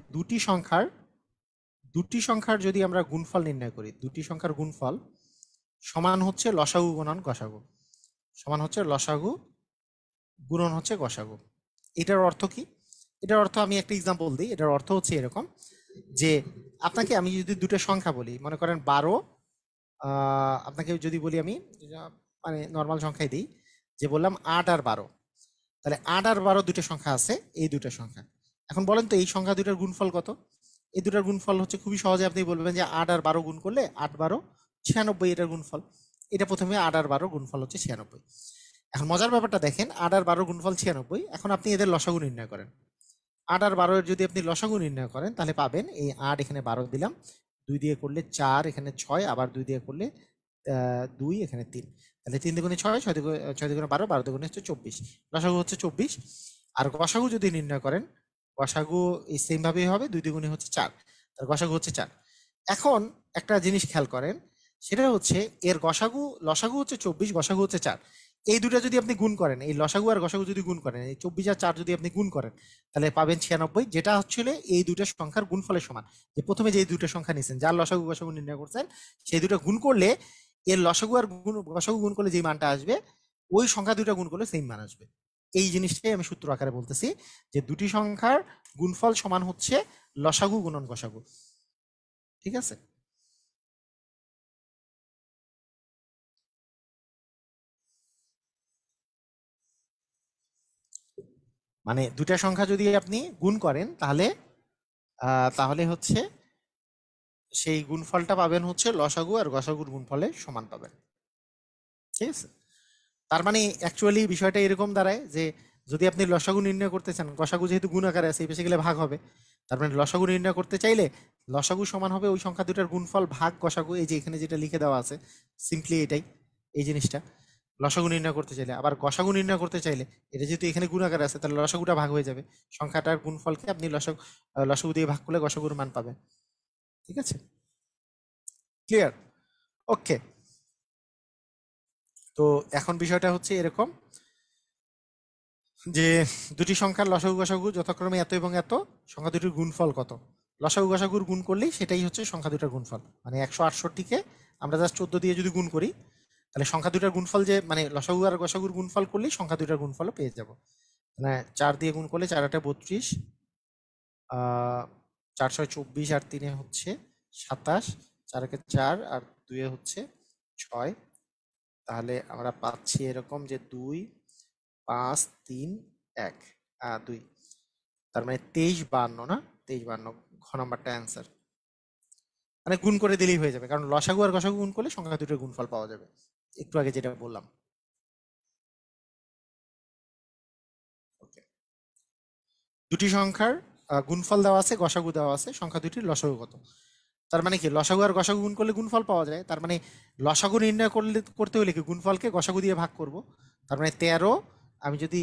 দুটি সংখ্যার যদি আমরা গুণফল নির্ণয় করি, দুটি সংখ্যার গুণফল সমান হচ্ছে লসাগু গুণন গসাগু, সমান হচ্ছে লসাগু গুণন হচ্ছে গসাগু। এটার অর্থ কি? এটার অর্থ আমি একটা এক্সাম্পল দিই। এটার অর্থ হচ্ছে এরকম, যে আপনাকে আমি যদি দুটো সংখ্যা বলি, মনে করেন 12, আপনাকে যদি বলি আমি, মানে নর্মাল সংখ্যাই দিই, যে বললাম 8 আর 12, তাহলে 8 আর 12 দুটো সংখ্যা আছে, এই দুটো সংখ্যা। এখন বলেন তো এই সংখ্যা দুটার গুণফল কত? এই দুটার গুণফল হচ্ছে খুবই সহজে আপনি বলবেন যে 8 আর 12 গুণ করলে 8 12 96, এটার গুণফল। এটা প্রথমে 8 আর 12 গুণফল হচ্ছে 96। এখন মজার ব্যাপারটা দেখেন, 8 আর 12 গুণফল 96, এখন আপনি এদের লসাগু নির্ণয় করেন। 8 আর 12 এর যদি আপনি লসাগু নির্ণয় করেন, তাহলে পাবেন এই 8 এখানে 12 দিলাম, 2 দিয়ে করলে 4, এখানে 6, আবার 2 দিয়ে করলে 2, এখানে 3, তাহলে 3 দুগুণে 6, 6 দুগুণে 12, 12 দুগুণে হচ্ছে 24, লসাগু হচ্ছে 24। আর গসাগু যদি নির্ণয় করেন, গসাগু এই সেম ভাবেই হবে, 2 দুগুণে হচ্ছে 4, তার গসাগু হচ্ছে 4। এখন একটা জিনিস খেয়াল করেন, সেটা হচ্ছে এর লসাগু হচ্ছে 24, গসাগু হচ্ছে 4। এই দুটো যদি আপনি গুণ করেন, এই লসাগু আর গসাগু যদি গুণ করেন, এই 24 আর 4 যদি আপনি গুণ করেন, তাহলে পাবেন 96, যেটা হচ্ছে এই দুটো সংখ্যার গুণফলের সমান। যে প্রথমে যে দুটো সংখ্যা নিয়েছেন, যার লসাগু গসাগু নির্ণয় করছেন, সেই দুটো গুণ করলে এর লসাগু আর গসাগু গুণ করলে যে মানটা আসবে, ওই সংখ্যা দুটো গুণ করলে সেম মান আসবে। এই জিনিসটাই আমি সূত্র আকারে বলতেছি, যে দুটি সংখ্যার গুণফল সমান হচ্ছে লসাগু গুণন গসাগু। ঠিক আছে? মানে দুটা সংখ্যা যদি আপনি গুণ করেন, তাহলে হচ্ছে সেই গুণফলটা পাবেন হচ্ছে লসাগু আর গসাগুর গুণফলের সমান পাবেন। ঠিক আছে? তার মানে অ্যাকচুয়ালি বিষয়টা এরকম দাঁড়ায় যে যদি আপনি লসাগু নির্ণয় করতে চান, গসাগু যেহেতু গুণ আকারে আছে, এই পাশে গেলে ভাগ হবে, তার মানে লসাগু নির্ণয় করতে চাইলে লসাগু সমান হবে ওই সংখ্যা দুটার গুণফল ভাগ গসাগু, এই যে এখানে যেটা লিখে দেওয়া আছে, সিম্পলি এটাই, এই জিনিসটা লসাগু নির্ণয় করতে চাইলে। আবার গসাগু নির্ণয় করতে চাইলে, এটা যেহেতু এখানে গুণ আকারে আছে, তাহলে লসাগুটা ভাগ হয়ে যাবে, সংখ্যাটার গুণফলকে আপনি লসাগু দিয়ে ভাগ করলে গসাগুর মান পাবেন। ঠিক আছে? ক্লিয়ার? ওকে। তো এখন বিষয়টা হচ্ছে এরকম, যে দুটি সংখ্যার লসাগু গসাগু যথাক্রমে এত এবং এত, সংখ্যা দুটির গুণফল কত, লসাগু গসাগুর গুণ করলেই সেটাই হচ্ছে সংখ্যা দুটার গুণফল। মানে 168কে আমরা জাস্ট 14 দিয়ে যদি গুণ করি, তাহলে সংখ্যা দুটার গুণফল, যে মানে লসাগু আর গসাগুর গুণফল করলেই সংখ্যা দুটার গুণফলও পেয়ে যাব। মানে 4 দিয়ে গুণ করলে 4 8 32, 4 6 24 আর 3 হচ্ছে 27, 4 1 4 আর 2 হচ্ছে 6। তাহলে আমরা পাচ্ছি এরকম যে 2 5 3 1 2, তার মানে 23 52 না, 23 52 ঘ নাম্বারটা অ্যান্সার। মানে গুণ করে দিলেই হয়ে যাবে, কারণ লসাগু আর গসাগু গুণ করলে সংখ্যা দুটোর গুণফল পাওয়া যাবে, একটু আগে যেটা বললাম। ওকে, দুটি সংখ্যার গুণফল দেওয়া আছে, গসাগু দেওয়া আছে, সংখ্যা দুটির লসাগু কত? তার মানে কি লসাগু আর গসাগু গুণ করলে গুণফল পাওয়া যায়, তার মানে লসাগু নির্ণয় করতে হলে কি গুণফলকে গসাগু দিয়ে ভাগ করব। তার মানে 13, আমি যদি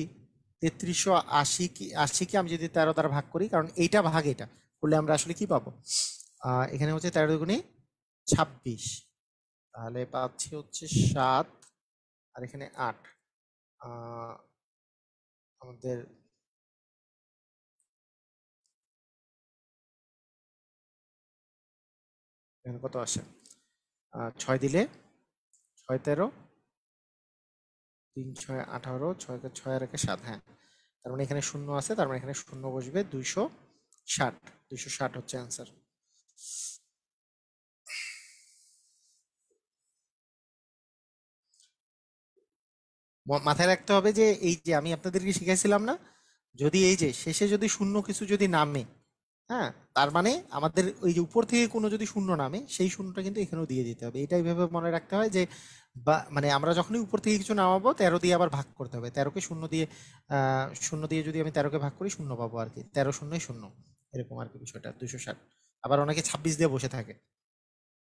3380 কে আমি যদি 13 দ্বারা ভাগ করি, কারণ এইটা ভাগ এটা করলে আমরা আসলে কি পাবো, এখানে হচ্ছে 13 দুগুণে 26, তাহলে পাচ্ছি হচ্ছে 7 আর এখানে 8। আমাদের এখানে কত আসে, 6 দিলে 6 13, 3 6 18, 6 কে 6 আর 1 7, হ্যাঁ। তার মানে এখানে শূন্য আছে, তার মানে এখানে শূন্য বসবে, 260, 260 হচ্ছে অ্যান্সার। মাথায় রাখতে হবে যে এই যে আমি আপনাদেরকে শিখাইছিলাম না, যদি এই যে শেষে যদি শূন্য কিছু যদি নামে, হ্যাঁ, তার মানে আমাদের ওই যে উপর থেকে কোনো যদি শূন্য নামে সেই শূন্যটা কিন্তু এখানেও দিয়ে দিতে হবে। এটাই ভেবে মনে রাখতে হয় যে বা মানে আমরা যখনই উপর থেকে কিছু নামাবো 13 দিয়ে আবার ভাগ করতে হবে, 13কে শূন্য দিয়ে শূন্য দিয়ে যদি আমি 13কে ভাগ করি শূন্য পাবো আর কি, 13 শূন্যই শূন্য, এরকম আর কি বিষয়টা। 260, আবার অনেকে 26 দিয়ে বসে থাকে,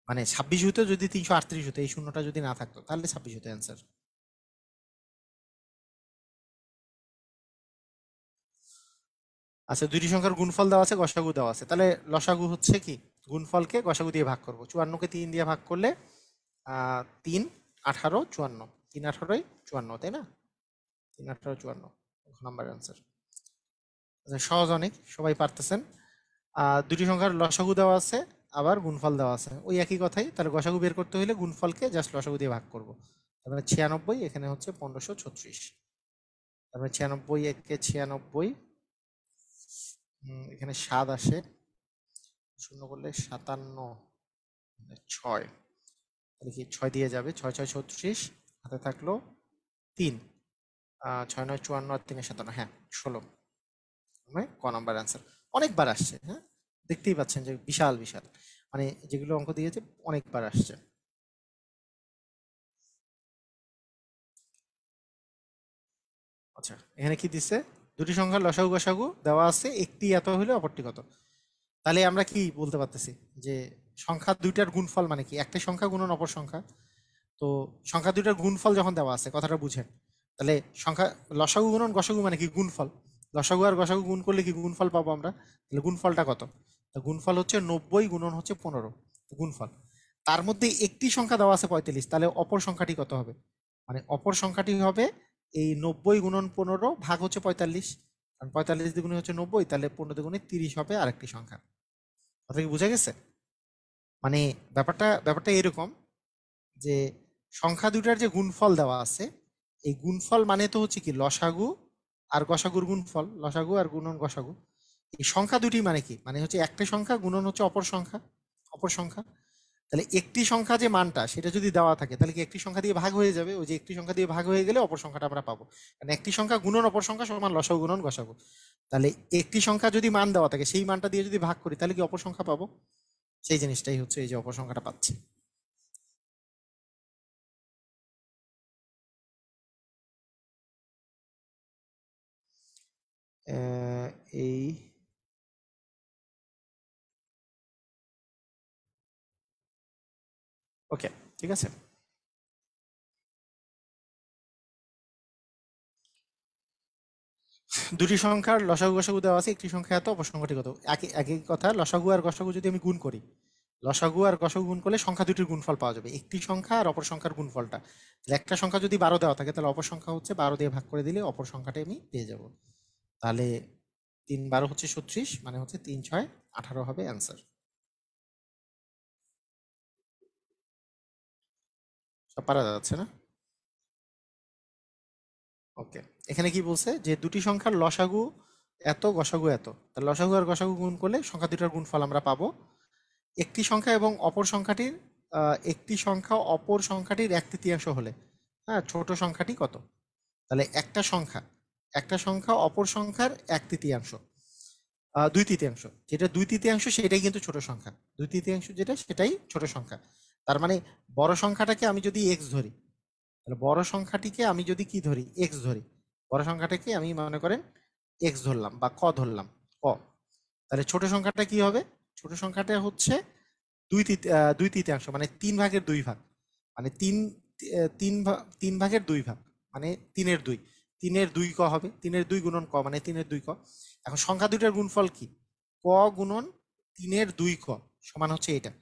মানে 26 হতো যদি 338 হতো, এই শূন্যটা যদি না থাকতো তাহলে 26 হতো অ্যান্সার। আচ্ছা, দুইটি সংখ্যার গুণফল দেওয়া আছে, গসাগু দেওয়া আছে, তাহলে লসাগু হচ্ছে কি, গুণফলকে গসাগু দিয়ে ভাগ করবো। 54কে 3 দিয়ে ভাগ করলে 3 18 54, 3 18 54, তাই না? 3 18 54 নাম্বার অ্যান্সার। আচ্ছা, সহজ অনেক, সবাই পারতেছেন। দুটি সংখ্যার লসাগু দেওয়া আছে, আবার গুণফল দেওয়া আছে, ওই একই কথাই। তাহলে গসাগু বের করতে হলে গুণফলকে জাস্ট লসাগু দিয়ে ভাগ করবো। তারপরে 96, এখানে হচ্ছে 1536, তারপরে 96 একে 96, এখানে 7 আসে, শূন্য করলে 57, 6, দেখি 6 দিয়ে যাবে, 6 6 36, হাতে থাকলো 3, 6 9 54 আর 3 57, হ্যাঁ 16, মানে ক নাম্বার অ্যান্সার। অনেকবার আসছে, হ্যাঁ, দেখতেই পাচ্ছেন যে বিশাল বিশাল, মানে যেগুলো অঙ্ক দিয়েছে অনেকবার আসছে। আচ্ছা, এখানে কি দিচ্ছে, দুটি সংখ্যার লসাগু গসাগু দেওয়া আছে, একটি এত হলে অপরটি কত। তাহলে আমরা কি বলতে পারতেছি যে সংখ্যা দুইটার গুণফল মানে কি, একটা সংখ্যা গুণন অপর সংখ্যা। তো সংখ্যা দুইটার গুণফল যখন দেওয়া আছে, কথাটা বুঝেন, তাহলে সংখ্যা লসাগু গুণন গসাগু মানে কি গুণফল, লসাগু আর গসাগু গুণ করলে কি গুণফল পাবো আমরা, তাহলে গুণফলটা কত, তো গুণফল হচ্ছে 90 গুণন হচ্ছে 15, গুণফল। তার মধ্যে একটি সংখ্যা দেওয়া আছে 45, তাহলে অপর সংখ্যাটি কত হবে, মানে অপর সংখ্যাটি হবে এই 90 গুণন 15 ভাগ হচ্ছে 45, কারণ 45 দ্বিগুণে হচ্ছে 90, তাহলে 15 দ্বিগুণে 30 হবে আরেকটি সংখ্যা। কথা কি বোঝা গেছে? মানে ব্যাপারটা এরকম যে সংখ্যা দুটার যে গুণফল দেওয়া আছে, এই গুণফল মানে তো হচ্ছে কি লসাগু আর গসাগুর গুণফল, লসাগু আর গুণন গসাগু। এই সংখ্যা দুটি মানে কি, মানে হচ্ছে একটা সংখ্যা গুণন হচ্ছে অপর সংখ্যা, অপর সংখ্যা। তাহলে একটি সংখ্যা যে মানটা সেটা যদি দেওয়া থাকে, তাহলে কি একটি সংখ্যা দিয়ে ভাগ হয়ে যাবে, ওই যে একটি সংখ্যা দিয়ে ভাগ হয়ে গেলে অপর সংখ্যাটা আমরা পাবো, কারণ একটি সংখ্যা গুণন অপর সংখ্যা সমান লসাগু গুণন গসাগু। তাহলে একটি সংখ্যা যদি মান দেওয়া থাকে সেই মানটা দিয়ে যদি ভাগ করি তাহলে কি অপর সংখ্যা পাবো, সেই জিনিসটাই হচ্ছে এই যে অপর সংখ্যাটা পাচ্ছি। এই ওকে, ঠিক আছে। দুটি সংখ্যার লসাগু গসাগু দেওয়া আছে, একটি সংখ্যা এত, অপর সংখ্যাটি কত। একই একই কথা, লসাগু আর গসাগু যদি আমি গুণ করি, লসাগু আর গসাগু গুণ করলে সংখ্যা দুটির গুণফল পাওয়া যাবে, একটি সংখ্যা আর অপর সংখ্যার গুণফলটা। তাহলে একটা সংখ্যা যদি 12 দেওয়া থাকে, তাহলে অপর সংখ্যা হচ্ছে 12 দিয়ে ভাগ করে দিলে অপর সংখ্যাটা আমি পেয়ে যাব। তাহলে 3 12 হচ্ছে 36, মানে হচ্ছে 3 6 18 হবে অ্যান্সার। সব পারা যাচ্ছে না? ওকে, এখানে কি বলছে যে দুটি সংখ্যার লসাগু এত, গসাগু এত। তাহলে লসাগু আর গসাগু গুণ করলে সংখ্যা দুটার গুণফল আমরা পাবো। একটি সংখ্যা এবং অপর সংখ্যাটির একটি সংখ্যা অপর সংখ্যাটির 1/3 হলে, হ্যাঁ, ছোট সংখ্যাটি কত? তাহলে একটা সংখ্যা অপর সংখ্যার 1/3, 2/3, যেটা 2/3 সেটাই কিন্তু ছোট সংখ্যা। 2/3 যেটা সেটাই ছোট সংখ্যা। তার মানে বড় সংখ্যাটাকে আমি যদি এক্স ধরি, তাহলে বড় সংখ্যাটিকে আমি যদি কি ধরি, এক্স ধরি, বড় সংখ্যাটাকে আমি মনে করেন এক্স ধরলাম বা ক ধরলাম, ক। তাহলে ছোট সংখ্যাটা কি হবে? ছোট সংখ্যাটা হচ্ছে 2/3, মানে 3/2 মানে 3/2 মানে 3/2, 3/2 ক হবে, 3/2 গুণন ক মানে 3/2 ক। এখন সংখ্যা দুইটার গুণফল কি? ক গুণন 3/2 ক সমান হচ্ছে এটা।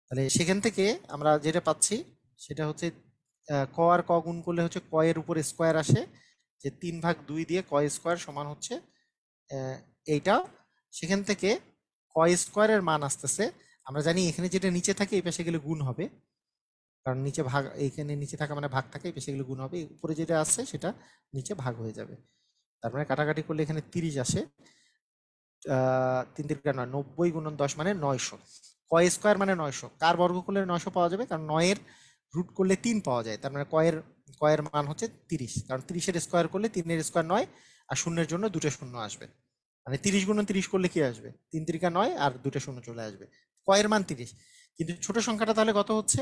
তাহলে সেখান থেকে আমরা যেটা পাচ্ছি সেটা হচ্ছে ক আর ক গুণ করলে হচ্ছে ক এর উপরে স্কোয়ার আসে, যে 3/2 দিয়ে ক স্কোয়ার সমান হচ্ছে এইটা। সেখান থেকে ক স্কোয়ারের মান আসতেছে, আমরা জানি এখানে যেটা নিচে থাকে এই পাশে গেলে গুণ হবে, কারণ নিচে ভাগ, এইখানে নিচে থাকা মানে ভাগ থাকে, এই পাশে গেলে গুণ হবে, উপরে যেটা আসছে সেটা নিচে ভাগ হয়ে যাবে। তার মানে কাটাকাটি করলে এখানে 30 আসে, 3×3 = 9, 90 গুণন 10 মানে 900। ক স্কোয়ার মানে 900, কার বর্গ করলে 900 পাওয়া যাবে? কারণ 9 এর রুট করলে 3 পাওয়া যায়। তার মানে কয়ের মান হচ্ছে 30, কারণ 30-এর স্কোয়ার করলে 3-এর স্কোয়ার 9, আর শূন্যের জন্য দুটো শূন্য আসবে। মানে 30 গুণন 30 করলে কি আসবে? 3×3 = 9 আর দুটো শূন্য চলে আসবে। কয়ের মান 30, কিন্তু ছোট সংখ্যাটা তাহলে কত হচ্ছে?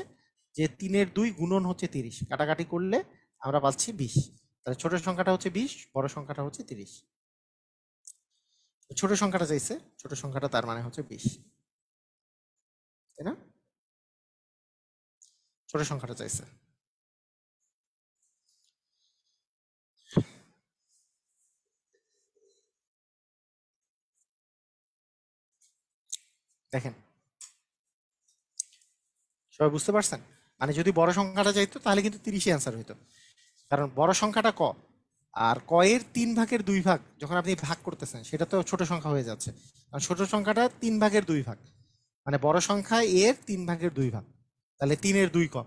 যে 3/2 গুণন হচ্ছে 30, কাটাকাটি করলে আমরা পাচ্ছি 20। তাহলে ছোট সংখ্যাটা হচ্ছে 20, বড় সংখ্যাটা হচ্ছে 30। ছোট সংখ্যাটা চাইছে, ছোট সংখ্যাটা তার মানে হচ্ছে 20, তাই না? ছোট সংখ্যাটা চাইছে। দেখেন, সবাই বুঝতে পারছেন? মানে যদি বড় সংখ্যাটা চাইতো তাহলে কিন্তু 30-ই অ্যান্সার হইতো, কারণ বড় সংখ্যাটা ক, আর ক এর 3/2 যখন আপনি ভাগ করতেছেন সেটা তো ছোট সংখ্যা হয়ে যাচ্ছে। আর ছোট সংখ্যাটা 3/2, মানে বড় সংখ্যা এর 3/2, তাহলে 3/2 ক।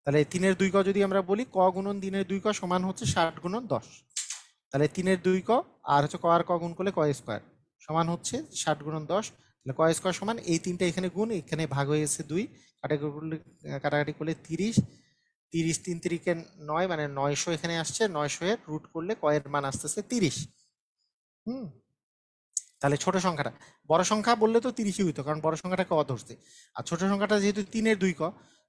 তাহলে 3/2 ক যদি আমরা বলি, ক গুণন 3/2 ক সমান হচ্ছে 60 গুণন 10। তাহলে 3/2 ক আর হচ্ছে ক আর ক গুণ করলে ক স্কোয়ার সমান হচ্ছে 60 গুণন 10। তাহলে ক স্কোয়ার সমান এই তিনটা এখানে গুণ, এখানে ভাগ হয়ে গেছে 2, কাটাকাটি করলে 30, 30 3×3 = 9, মানে 900 এখানে আসছে। 900 এর রুট করলে ক এর মান আসতেছে 30। হুম, তাহলে ছোট সংখ্যাটা, বড় সংখ্যা বললে তো 30-ই হইতো, কারণ বড় সংখ্যাটা ক ধরছে। আর ছোট সংখ্যাটা যেহেতু 3/2 ক,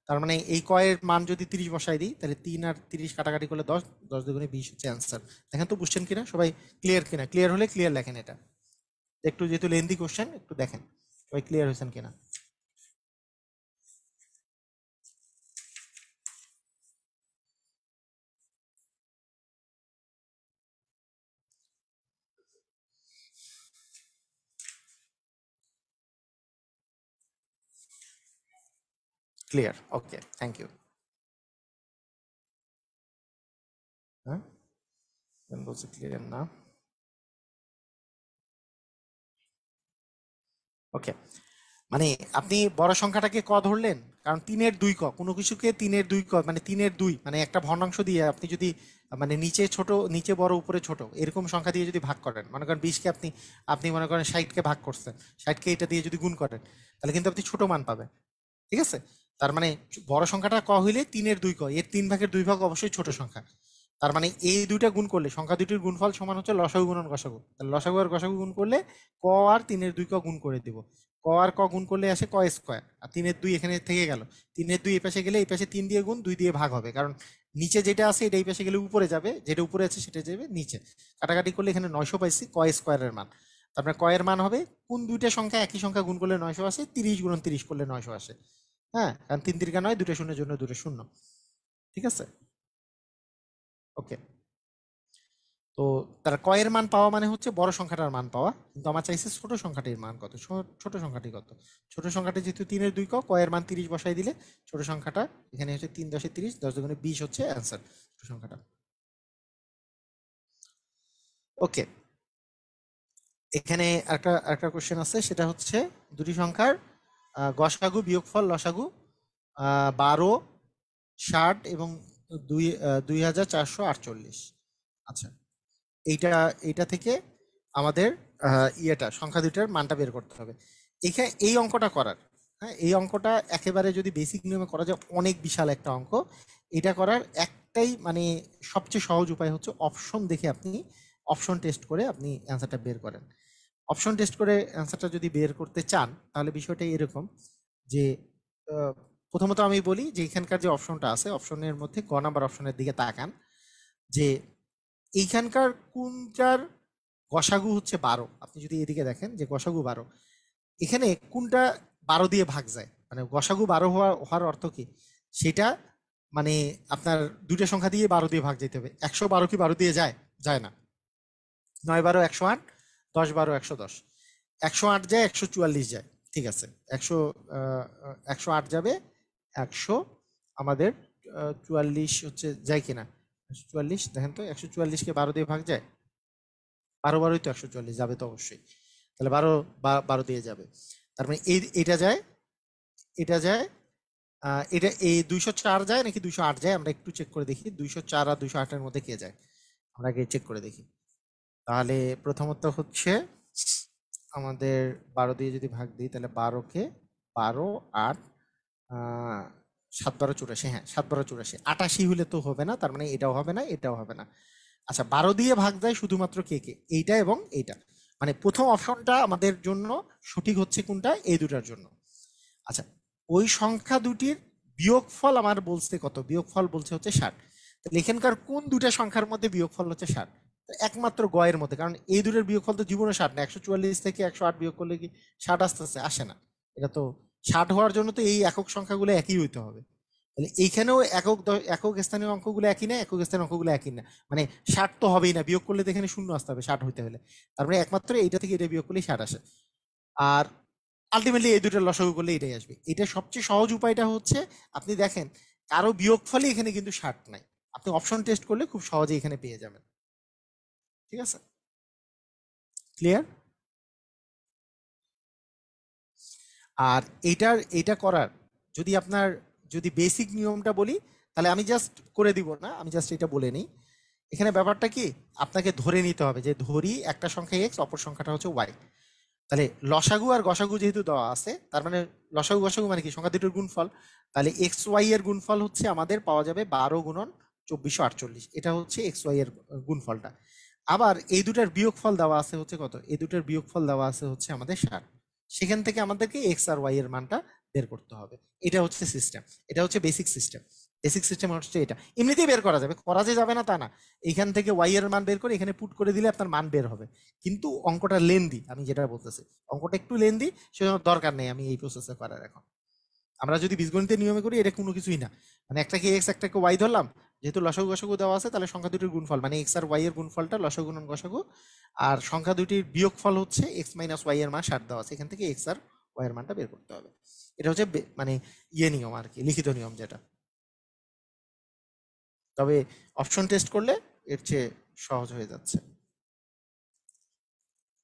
তার মানে এই ক এর মান যদি 30 বসাই দিই, তাহলে 3 আর 30 কাটাকাটি করলে 10, 10 দুগুণে 20 হচ্ছে অ্যান্সার। দেখেন তো বুঝছেন কিনা সবাই? ক্লিয়ার কিনা? ক্লিয়ার হলে ক্লিয়ার লেখেন। এটা একটু যেহেতু লেন্দি কোশ্চেন, একটু দেখেন সবাই ক্লিয়ার হয়েছেন কিনা। Clear, okay, thank you. হ্যাঁ, বলছি ক্লিয়ার না। ওকে, মানে আপনি বড় সংখ্যাটাকে ক ধরলেন, কারণ 3/2 ক, কোনো কিছুকে 3/2 ক মানে 3/2, মানে একটা ভগ্নাংশ দিয়ে আপনি যদি মানে নিচে ছোট, নিচে বড়, উপরে ছোট, এরকম সংখ্যা দিয়ে যদি ভাগ করেন, মনে করেন 20-কে আপনি আপনি মনে করেন 60-কে ভাগ করছেন, 60-কে এটা দিয়ে যদি গুণ করেন, তাহলে কিন্তু আপনি ছোট মান পাবেন। ঠিক আছে? তার মানে বড় সংখ্যাটা ক হইলে 3/2 ক, এর 3/2 অবশ্যই ছোট সংখ্যা। তার মানে এই দুইটা গুণ করলে সংখ্যা দুটির গুণফল সমান হচ্ছে লসাগু গুণন গসাগু। তাহলে লসাগু আর গসাগু গুণ করলে ক আর 3/2 ক গুণ করে দিব। ক আর ক গুণ করলে আসে ক স্কোয়ার, আর 3/2 এখানে থেকে গেল। 3/2 এই পাশে গেলে এই পাশে 3 দিয়ে গুণ, 2 দিয়ে ভাগ হবে, কারণ নিচে যেটা আছে এটা এই পাশে গেলে উপরে যাবে, যেটা উপরে আছে সেটা যাবে নিচে। কাটাকাটি করলে এখানে 900 পাইছি ক স্কোয়ারের মান। তারপরে ক এর মান হবে, কোন দুইটা সংখ্যা একই সংখ্যা গুণ করলে 900 আসে? 30 গুণন 30 করলে 900 আসে। হ্যাঁ, কারণ 3×3 = 9, দুটো শূন্যের জন্য দুটো শূন্য। ঠিক আছে, ওকে। তো তার কয়ের মান পাওয়া মানে হচ্ছে বড় সংখ্যাটার মান পাওয়া, কিন্তু আমার চাইছে ছোট সংখ্যাটির মান কত। ছোট সংখ্যাটি কত? ছোট সংখ্যাটি যেহেতু 3/2 ক, কয়ের মান 30 বসাই দিলে ছোট সংখ্যাটা এখানে হচ্ছে 3×10 = 30, 10 দুগুণে 20 হচ্ছে অ্যান্সার ছোট সংখ্যাটা। ওকে, এখানে একটা একটা কোশ্চেন আছে, সেটা হচ্ছে দুটি সংখ্যার গসাগু বিয়োগফল লসাগু 12, 60 এবং 2448। আচ্ছা, এইটা এইটা থেকে আমাদের ইয়েটা সংখ্যা দুইটার মানটা বের করতে হবে। এখানে এই অঙ্কটা করার, হ্যাঁ, এই অঙ্কটা একেবারে যদি বেসিক নিয়মে করা যায় অনেক বিশাল একটা অঙ্ক। এটা করার একটাই মানে সবচেয়ে সহজ উপায় হচ্ছে অপশন দেখে আপনি অপশন টেস্ট করে আপনি অ্যান্সারটা বের করেন। অপশন টেস্ট করে অ্যান্সারটা যদি বের করতে চান তাহলে বিষয়টা এরকম যে প্রথমত আমি বলি যে এখানকার যে অপশনটা আছে অপশনের মধ্যে গ নাম্বার অপশনের দিকে তাকান যে এইখানকার কোনটার গসাগু হচ্ছে 12। আপনি যদি এদিকে দেখেন যে গসাগু 12, এখানে কোনটা 12 দিয়ে ভাগ যায়, মানে গসাগু 12 হওয়ার অর্থ কি সেটা মানে আপনার দুইটা সংখ্যা দিয়ে 12 দিয়ে ভাগ যেতে হবে। 112 কি 12 দিয়ে যায়? যায় না। 9 12 108, 10 12 110, 108 যায়, 144 যায়, ঠিক আছে। 108 যাবে, 100 আমাদের 44 হচ্ছে যায় কিনা, 144 দেখেন তো, 144কে 12 দিয়ে ভাগ যায়, 12 12ই তো 144 যাবে তো অবশ্যই, তাহলে 12 12 দিয়ে যাবে। তার মানে এটা যায়, এটা যায়, এটা এই 204 যায় নাকি 208 যায় আমরা একটু চেক করে দেখি। 204 আর 208 এর মধ্যে কে যায় আমরা আগে চেক করে দেখি। তাহলে প্রথমত হচ্ছে আমাদের 12 দিয়ে যদি ভাগ দিই তাহলে 12কে 12 8 7 12 84, হ্যাঁ 7 12 84, 88 হলে তো হবে না, তার মানে এটাও হবে না এটাও হবে না। আচ্ছা, 12 দিয়ে ভাগ দেয় শুধুমাত্র কে কে, এইটা এবং এইটা, মানে প্রথম অপশনটা আমাদের জন্য সঠিক হচ্ছে কোনটা, এই দুটার জন্য। আচ্ছা, ওই সংখ্যা দুটির বিয়োগফল আমার বলছে কত, বিয়োগফল বলছে হচ্ছে 60। তাহলে এখানকার কোন দুটা সংখ্যার মধ্যে বিয়োগফল হচ্ছে 60? একমাত্র গয়ের মধ্যে, কারণ এই দুটোর বিয়োগফল তো জীবনে 60 না। 144 থেকে 108 বিয়োগ করলে কি 60 আসতেছে? আসে না। এটা তো 60 হওয়ার জন্য তো এই একক সংখ্যাগুলো একই হইতে হবে। তাহলে এইখানেও একক স্থানীয় অঙ্কগুলো একই না, একক স্থানীয় অঙ্কগুলো একই না, মানে 60 তো হবেই না, বিয়োগ করলে তো এখানে শূন্য আসতে হবে 60 হইতে হলে। তারপরে একমাত্র এইটা থেকে এটা বিয়োগ করলেই 60 আসে। আর আলটিমেটলি এই দুটোর লসাগু করলে এটাই আসবে। এটা সবচেয়ে সহজ উপায়টা হচ্ছে আপনি দেখেন কারো বিয়োগফলই এখানে কিন্তু 60 নাই, আপনি অপশন টেস্ট করলে খুব সহজে এখানে পেয়ে যাবেন। ঠিক আছে, ক্লিয়ার? আর এইটা করার যদি আপনার যদি বেসিক নিয়মটা বলি তাহলে আমি জাস্ট করে দিব না, আমি জাস্ট এটা বলে নিই। এখানে ব্যাপারটা কি, আপনাকে ধরে নিতে হবে যে ধরি একটা সংখ্যা এক্স, অপর সংখ্যাটা হচ্ছে ওয়াই। তাহলে লসাগু আর গসাগু যেহেতু দেওয়া আছে, তার মানে লসাগু গসাগু মানে কি, সংখ্যা দুটোর গুণফল। তাহলে এক্স ওয়াই এর গুণফল হচ্ছে আমাদের পাওয়া যাবে 12 গুণন 2448, এটা হচ্ছে এক্স ওয়াই এর গুণফলটা। আবার এই দুটার বিয়োগফল দেওয়া আছে হচ্ছে কত, এই দুটার বিয়োগফল দেওয়া আছে হচ্ছে আমাদের 60। সেখান থেকে আমাদেরকে এক্স আর ওয়াই এর মানটা বের করতে হবে। এটা হচ্ছে সিস্টেম, এটা হচ্ছে বেসিক সিস্টেম। বেসিক সিস্টেম হচ্ছে এটা, এমনিতেই বের করা যাবে, করা যে যাবে না তা না। এইখান থেকে ওয়াই এর মান বের করে এখানে পুট করে দিলে আপনার মান বের হবে। কিন্তু অঙ্কটা লেন্দি, আমি যেটা বলতেছি অঙ্কটা একটু লেন্দি, সেজন্য দরকার নেই আমি এই প্রসেসে করার। এখন আমরা যদি বীজগণিতের নিয়মে করি এটা কোনো কিছুই না, মানে একটাকে এক্স একটাকে ওয়াই ধরলাম, যেহেতু লসাগু গসাগু দেওয়া আছে তাহলে সংখ্যা দুটির গুণফল মানে এক্স আর ওয়াই এর গুণফলটা লসাগু গুণন গসাগু, আর সংখ্যা দুটির বিয়োগফল হচ্ছে এক্স মাইনাস ওয়াই এর মান 60 দেওয়া আছে, এখান থেকে এক্স আর ওয়াই এর মানটা বের করতে হবে। এটা হচ্ছে মানে ইয়ে নিয়ম আর কি, লিখিত নিয়ম যেটা। তবে অপশন টেস্ট করলে এর চেয়ে সহজ হয়ে যাচ্ছে।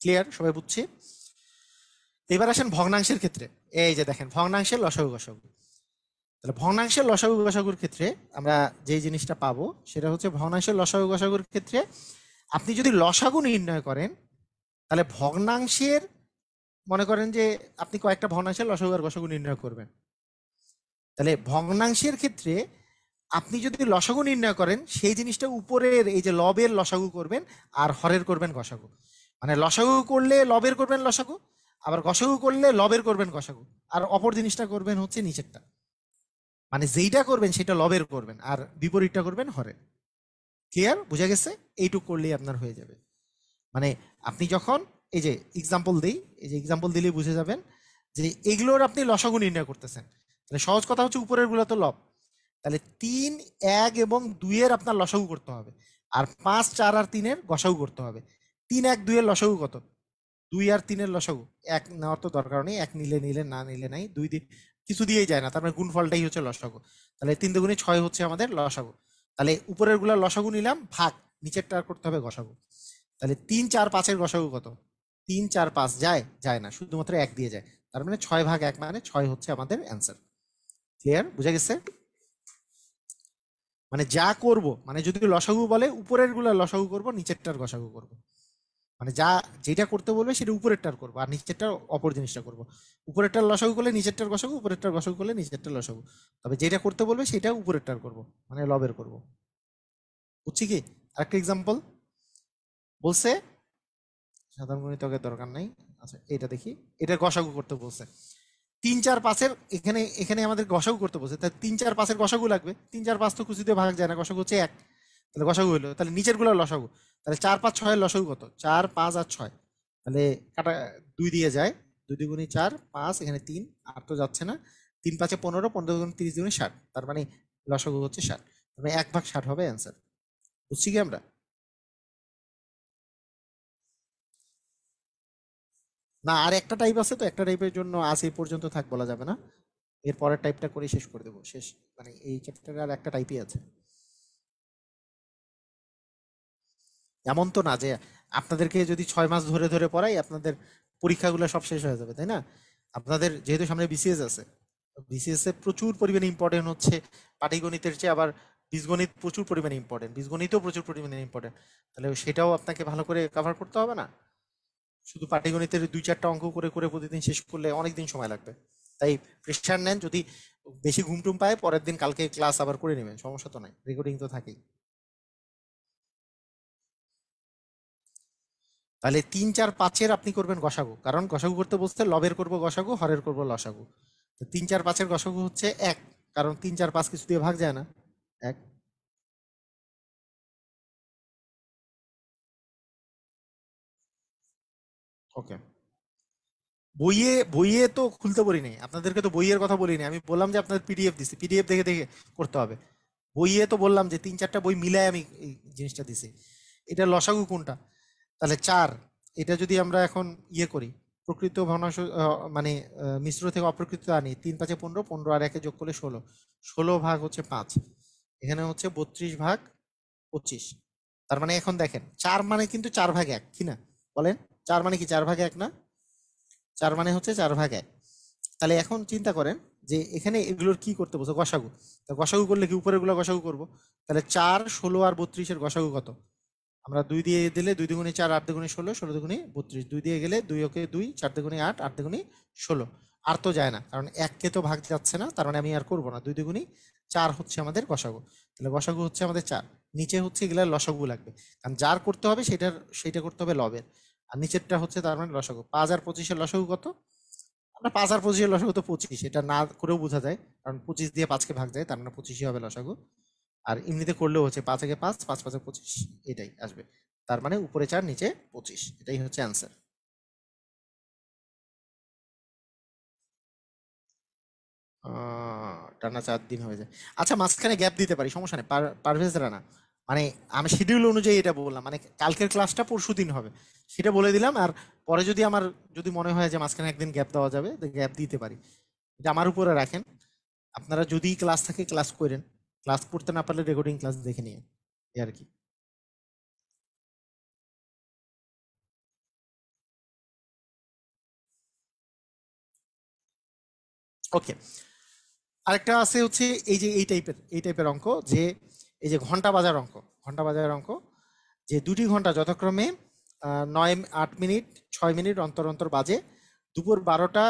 ক্লিয়ার? সবাই বুঝছি? এবার আসেন ভগ্নাংশের ক্ষেত্রে। এই যে দেখেন ভগ্নাংশের লসাগু গসাগু, তাহলে ভগ্নাংশের লসাগু গসাগুর ক্ষেত্রে আমরা যে জিনিসটা পাবো সেটা হচ্ছে ভগ্নাংশের লসাগু গসাগুর ক্ষেত্রে আপনি যদি লসাগু নির্ণয় করেন তাহলে ভগ্নাংশের, মনে করেন যে আপনি কয়েকটা ভগ্নাংশের লসাগু আর গসাগু নির্ণয় করবেন, তাহলে ভগ্নাংশের ক্ষেত্রে আপনি যদি লসাগু নির্ণয় করেন সেই জিনিসটা উপরের এই যে লবের লসাগু করবেন আর হরের করবেন গসাগু। মানে লসাগু করলে লবের করবেন লসাগু, আবার গসাগু করলে লবের করবেন গসাগু, আর অপর জিনিসটা করবেন হচ্ছে নিচেরটা, মানে যেইটা করবেন সেটা লবের করবেন আর বিপরীতটা করবেন হরের। ক্লিয়ার? বুঝা গেছে? এইটুক করলেই আপনার হয়ে যাবে। মানে আপনি যখন এই যে এক্সাম্পল দিই, এই যে এক্সাম্পল দিলেই বুঝে যাবেন যে এগুলোর আপনি লসাগু নির্ণয় করতেছেন। তাহলে সহজ কথা হচ্ছে উপরের গুলো তো লব, তাহলে 3 1 এবং 2 এর আপনার লসাগু করতে হবে, আর 5 4 আর 3 এর গসাগু করতে হবে। 3 1 2 এর লসাগু কত? 2 আর 3 এর লসাগু 1 নেওয়ার তো দরকার নেই, 1 নিলে নিলে, না নিলে নাই, 2 দিয়ে কিছু দিয়েই যায় না, তার মানে গুণফলটাই হচ্ছে লসাগু। তাহলে 3 দুগুণে 6 হচ্ছে আমাদের লসাগু। তাহলে উপরের গুলা লসাগু নিলাম, ভাগ নিচেরটা করতে হবে গসাগু। তাহলে 3 4 5 এর গসাগু কত? 3 4 5 যায়? যায় না, শুধুমাত্র 1 দিয়ে যায়, তার মানে 6 ভাগ 1 মানে 6 হচ্ছে আমাদের অ্যান্সার। ক্লিয়ার? বুঝা গেছে? মানে যা করব, মানে যদি লসাগু বলে উপরের গুলা লসাগু করব, নিচেরটার গসাগু করব। মানে যা যেটা করতে বলবে সেটা উপরেরটার করবো, আর নিচেরটার অপর জিনিসটা করব। উপরেরটার লসাগু করলে নিচেরটার গসাগু, উপরেরটার গসাগু করলে নিচেরটার লসাগু। তবে যেটা করতে বলবে সেটা উপরেরটার করব, মানে লবের করব। বুঝছি কি? আরেকটা এক্সাম্পল বলছে, সাধারণ গণিতকের দরকার নাই। আচ্ছা এটা দেখি, এটা গসাগু করতে বলছে। 3 4 5-এর এখানে এখানে আমাদের গসাগু করতে বলছে, তাই 3 4 5-এর গসাগু লাগবে। 3 4 5 তো কুচি দিয়ে ভাগ যায় না, গসাগু হচ্ছে 1, তাহলে গসাগু হলো। তাহলে নিচের গুলো লসাগু, তাহলে 4 5 6-এর লসাগু কত? 4 5 আর 6, তাহলে কাটা 2 দিয়ে যায়। 2 2 গুণি 4, 5, এখানে 3, আর তো যাচ্ছে না। 3 5 15, 15 2 30 2 60, তার মানে লসাগু হচ্ছে 60। মানে 1/60 হবে অ্যান্সার। বুঝছি কি আমরা? না, আর একটা টাইপ আছে, তো একটা টাইপের জন্য আজ এই পর্যন্ত থাক, বলা যাবে না। এর পরের টাইপটা করে শেষ করে দেবো, শেষ। মানে এই চ্যাপ্টারে আর একটা টাইপই আছে। এমন তো না যে আপনাদেরকে যদি 6 মাস ধরে ধরে পড়াই আপনাদের পরীক্ষাগুলো সব শেষ হয়ে যাবে, তাই না? আপনাদের যেহেতু সামনে বিসিএস আছে, বিসিএস এ প্রচুর পরিমাণে ইম্পর্টেন্ট হচ্ছে পাটিগণিতের চেয়ে, আবার বীজগণিত প্রচুর পরিমাণে ইম্পর্টেন্ট, বীজগণিতও প্রচুর পরিমাণে ইম্পর্টেন্ট। তাহলে সেটাও আপনাকে ভালো করে কভার করতে হবে না? শুধু পাটিগণিতের 2 4টা অঙ্ক করে করে প্রতিদিন শেষ করলে অনেক দিন সময় লাগবে। তাই প্রেশার নেন, যদি বেশি ঘুম টুম পায় পরের দিন কালকে ক্লাস আবার করে নেবেন, সমস্যা তো নাই, রেকর্ডিং তো থাকেই। তাহলে 3 4 5-এর আপনি করবেন গসাগু, কারণ গসাগু করতে বলতে লবের করব গসাগু, হরের করব লসাগু। তো 3 4 5-এর গসাগু হচ্ছে 1, কারণ 3 4 5 কিছু দিয়ে ভাগ যায় না, 1। ওকে। বইয়ে বইয়ে তো খুলতে বলিনি আপনাদেরকে, তো বইয়ের কথা বলিনি, আমি বললাম যে আপনাদের পিডিএফ দিছি, পিডিএফ দেখে দেখে করতে হবে। বইয়ে তো বললাম যে 3 4টা বই মিলায় আমি এই জিনিসটা দিছি। এটা লসাগু কোনটা? তাহলে 4, এটা যদি আমরা এখন ইয়ে করি, প্রকৃত ভগ্নাংশ মানে মিশ্র থেকে অপ্রকৃত আনি, 3 5 15, 15 আর 1 যোগ করলে 16, 16 ভাগ হচ্ছে 5, এখানে হচ্ছে 32 ভাগ 25। তার মানে এখন দেখেন 4 মানে কিন্তু 4 ভাগ 1, কি না বলেন? 4 মানে কি 4 ভাগ 1 না? 4 মানে হচ্ছে 4 ভাগ 1। তাহলে এখন চিন্তা করেন যে এখানে এগুলোর কি করতে বলছে, গসাগু। তা গসাগু করলে কি উপরের গুলো গসাগু করব। তাহলে 4 16 আর 32-এর গসাগু কত? আমরা 2 দিয়ে দিলে 2 2 গুণে 4, 8 2 গুণে 16, 16 2 গুণে 32, 2 দিয়ে গেলে 2 ওকে 2, 4 2 গুণে 8, 8 2 গুণে 16। আর তো যায় না, কারণ 1 কে তো ভাগ যাচ্ছে না, তার মানে আমি আর করবো না। 2 2 গুণে 4 হচ্ছে আমাদের গসাগু। তাহলে গসাগু হচ্ছে আমাদের 4, নিচে হচ্ছে এগুলার লসাগু লাগবে, কারণ যার করতে হবে সেটা করতে হবে লবের, আর নিচেরটা হচ্ছে তার মানে লসাগু। 5 আর 25-এর লসাগু কত? আমরা 5 আর 25-এর লসাগু তো 25, এটা না করেও বোঝা যায়, কারণ 25 দিয়ে 5-কে ভাগ যায়, তার মানে 25ই হবে লসাগু। আর এমনিতে করলেও হচ্ছে 5 একে 5, 5 5 25, এটাই আসবে। তার মানে উপরে 4 নিচে 25, এটাই হচ্ছে অ্যান্সার। টানা 4 দিন হয়ে যায়। আচ্ছা মাঝখানে গ্যাপ দিতে পারি, সমস্যা নেই। পারভেজ রানা, মানে আমি শিডিউল অনুযায়ী এটা বললাম, মানে কালকের ক্লাসটা পরশু দিন হবে সেটা বলে দিলাম। আর পরে যদি আমার যদি মনে হয় যে মাঝখানে একদিন গ্যাপ দেওয়া যাবে, গ্যাপ দিতে পারি, এটা আমার উপরে রাখেন। আপনারা যদি ক্লাস থাকে ক্লাস করেন, ক্লাস করতে না পারলে রেকর্ডিং ক্লাস দেখে নিন, এই আর কি। ওকে। আরেকটা আছে হচ্ছে এই যে এই টাইপের অঙ্ক, যে এই যে ঘন্টা বাজার অঙ্ক, ঘন্টা বাজার অঙ্ক, যে 2টি ঘন্টা যথাক্রমে 9 8 মিনিট 6 মিনিট অন্তর অন্তর বাজে। দুপুর 12টা,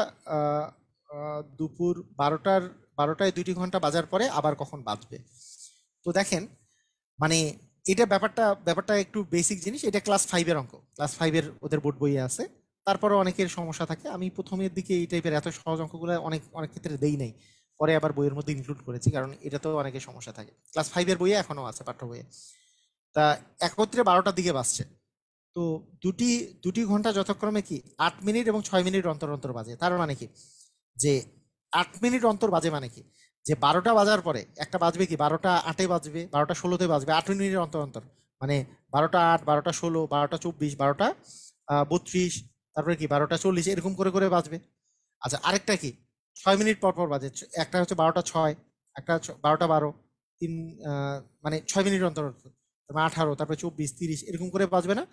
দুপুর 12টায় 2টি ঘন্টা বাজার পরে আবার কখন বাজবে? তো দেখেন, মানে এটা ব্যাপারটা একটু বেসিক জিনিস, এটা ক্লাস 5-এর অঙ্ক, ক্লাস 5-এর ওদের বোর্ড বইয়ে আছে। তারপরে অনেকের সমস্যা থাকে, আমি প্রথমের দিকে এই টাইপের এত সহজ অঙ্কগুলো অনেক অনেক ক্ষেত্রে দেই নাই, পরে আবার বইয়ের মধ্যে ইনক্লুড করেছি, কারণ এটা তো অনেকের সমস্যা থাকে। ক্লাস 5-এর বইয়ে এখনো আছে, পাঠ্য বইয়ে। তা একত্রে 12টার দিকে বাজছে। তো দুটি দুটি ঘন্টা যথাক্রমে কি 8 মিনিট এবং 6 মিনিট অন্তর অন্তর বাজে। তার মানে কি যে 8 মিনিট অন্তর বাজে, মানে কি যে 12টা বাজার পরে একটা বাজবে কি 12টা 8-এ বাজবে, 12টা 16-তে বাজবে, 8 মিনিট অন্তর অন্তর। মানে 12টা 8, 12টা 16, 12টা 24, 12টা 32, তারপরে কি 12টা 40, এরকম করে করে বাজবে। আচ্ছা আরেকটা কি 6 মিনিট পর পর বাজে, একটা হচ্ছে 12টা 6, একটা 12টা 12, তিন মানে 6 মিনিট অন্তর অন্তর, তারপর 18, তারপরে 24 30, এরকম করে বাজবে না?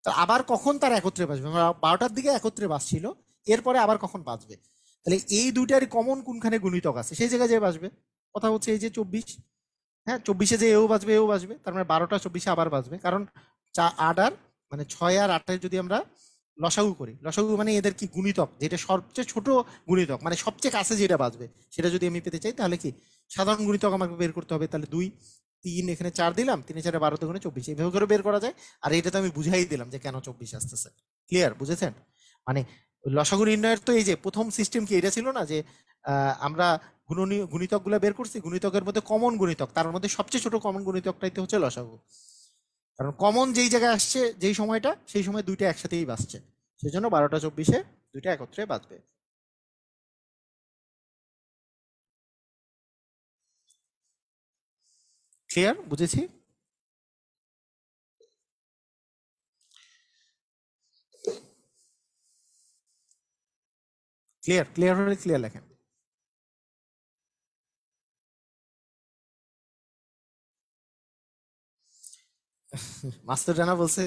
তা আবার কখন তার একত্রে বাজবে? 12টার দিকে একত্রে বাজছিল, এরপরে আবার কখন বাজবে? তাহলে এই দুইটার কমন কোনখানে গুণিতক আছে, সেই জায়গায় যে বাজবে। কথা হচ্ছে এই যে 24, হ্যাঁ, 24-এ যে এও বাজবে এও বাজবে, তার মানে 12টা 24-এ আবার বাজবে, কারণ 8 আর মানে 6 আর 8 যদি আমরা লসাগু করি, লসাগু মানে এদের কি গুণিতক, যেটা সবচেয়ে ছোট গুণিতক, মানে সবচেয়ে কাছে যেটা বাজবে সেটা যদি আমি পেতে চাই, তাহলে কি সাধারণ গুণিতক আমাকে বের করতে হবে। তাহলে 2 3 এখানে 4 দিলাম, 3 4 12 দুগুণে 24, এইভাবে করে বের করা যায়। আর এটা তো আমি বুঝাই দিলাম যে কেন 24 আসতেছে। ক্লিয়ার, বুঝেছেন? মানে লসাগু নির্ণয়ের তো এই যে প্রথম সিস্টেম কি এটা ছিল না, যে আমরা গুণিতক গুলা বের করছি, গুণিতকের মধ্যে কমন গুণিতক, তার মধ্যে সবচেয়ে ছোট কমন গুণিতকটাই তো হচ্ছে লসাগু। কারণ কমন যেই জায়গায় আসছে যেই সময়টা, সেই সময় দুইটা একসাথেই বাজছে, সেই জন্য 12টা 24-এ দুইটা একত্রে বাজবে। ক্লিয়ার, বুঝেছি? ক্লিয়ার, ক্লিয়ার হলে ক্লিয়ার লেখেন। মাস্টার জানা বলছে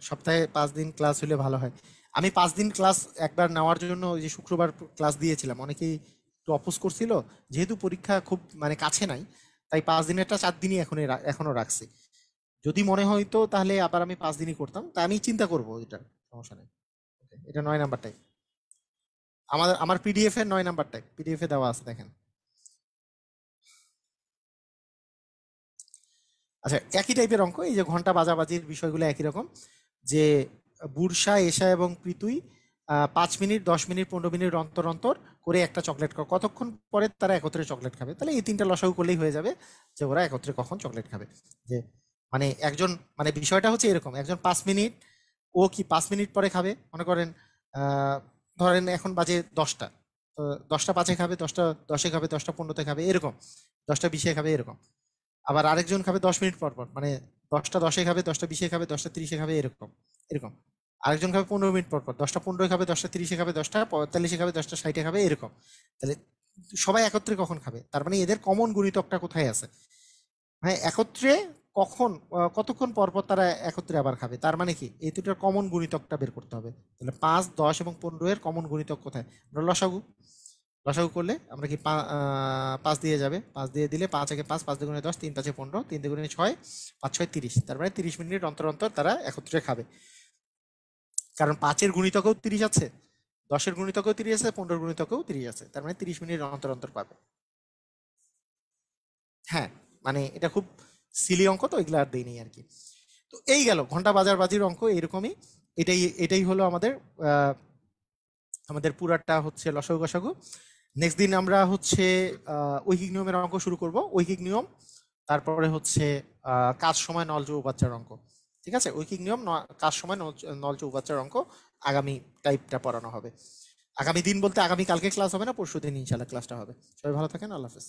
সপ্তাহে 5 দিন ক্লাস হলে ভালো হয়। আমি 5 দিন ক্লাস একবার নেওয়ার জন্য ওই যে শুক্রবার ক্লাস দিয়েছিলাম, অনেকেই একটু অপোজ করছিল, যেহেতু পরীক্ষা খুব মানে কাছে নাই, তাই 5 দিনেরটা 4 দিনই এখনো রাখছি। যদি মনে হয়তো তাহলে আবার আমি 5 দিনই করতাম, তা আমি চিন্তা করবো, এটা সমস্যা নেই। এটা 9 নাম্বারটাই আমার পিডিএফ এর 9 নাম্বারটাই পিডিএফ এ দেওয়া আছে, দেখেন। আচ্ছা, একই টাইপের অঙ্ক, এই যে ঘন্টা বাজাবাজির বিষয়গুলো একই রকম, যে বুরসা এশা এবং পৃথুই 5 মিনিট 10 মিনিট 15 মিনিট অন্তর অন্তর করে একটা চকলেট খাবে, কতক্ষণ পরে তারা একত্রে চকলেট খাবে। তাহলে এই তিনটা লসাগু করলেই হয়ে যাবে যে ওরা একত্রে কখন চকলেট খাবে। যে মানে একজন, মানে বিষয়টা হচ্ছে এরকম, একজন 5 মিনিট, ও কি 5 মিনিট পরে খাবে, মনে করেন আহ ধরেন এখন বাজে 10টা, তো 10টা 5-এ খাবে, 10টা 10-এ খাবে, 10টা 15-তে খাবে, এরকম 10টা 20-এ খাবে, এরকম। আবার আরেকজন খাবে 10 মিনিট পর পর, মানে 10টা 10-এ খাবে, 10টা 20-এ খাবে, 10টা 30-এ খাবে, এরকম এরকম। আরেকজন খাবে 15 মিনিট পর পর, 10টা 15-এ খাবে, 10টা 30-এ খাবে, 10টা 45-এ খাবে, 10টা 60-এ খাবে, এরকম। তাহলে সবাই একত্রে কখন খাবে, তার মানে এদের কমন গুণিতকটা কোথায় আছে, হ্যাঁ একত্রে কখন, কতক্ষণ পর পর তারা একত্রে আবার খাবে, তার মানে কি এই দুটোর কমন গুণিতকটা বের করতে হবে। তাহলে 5 10 এবং 15 এর কমন গুণিতক কোথায়, আমরা লসাগু, লসাগু করলে আমরা কি 5 দিয়ে যাবে, 5 দিয়ে দিলে 5 একে 5, 5 2 10, 3 5 15, 3 2 6, 5 6 30, তার মানে 30 মিনিট অন্তর অন্তর তারা একত্রে খাবে। কারণ 5-এর গুণিতকেও 30 আছে, 10-এর গুণিতকেও 30 আছে, 15-এর গুণিতকেও 30 আছে, তার মানে 30 মিনিট অন্তর অন্তর পাবে। হ্যাঁ, মানে এটা খুব সিলি অঙ্ক, তো এগুলো আর দেয়নি আর কি। তো এই গেল ঘন্টা বাজার বাজির অঙ্ক, এরকমই। এটাই এটাই হলো আমাদের আহ, আমাদের পুরাটা হচ্ছে লসাগু গসাগু। নেক্সট দিন আমরা হচ্ছে ঐকিক নিয়মের অঙ্ক শুরু করব, ঐকিক নিয়ম, তারপরে হচ্ছে কাজ সময় নল চৌবাচ্চার অঙ্ক। ঠিক আছে, ঐকিক নিয়ম, কাজ সময় নল চৌবাচ্চার অঙ্ক আগামী টাইপটা পড়ানো হবে। আগামী দিন বলতে আগামী কালকে ক্লাস হবে না, পরশু দিন ইনশাল্লাহ ক্লাসটা হবে। সবাই ভালো থাকেন, আল্লাহ হাফেজ।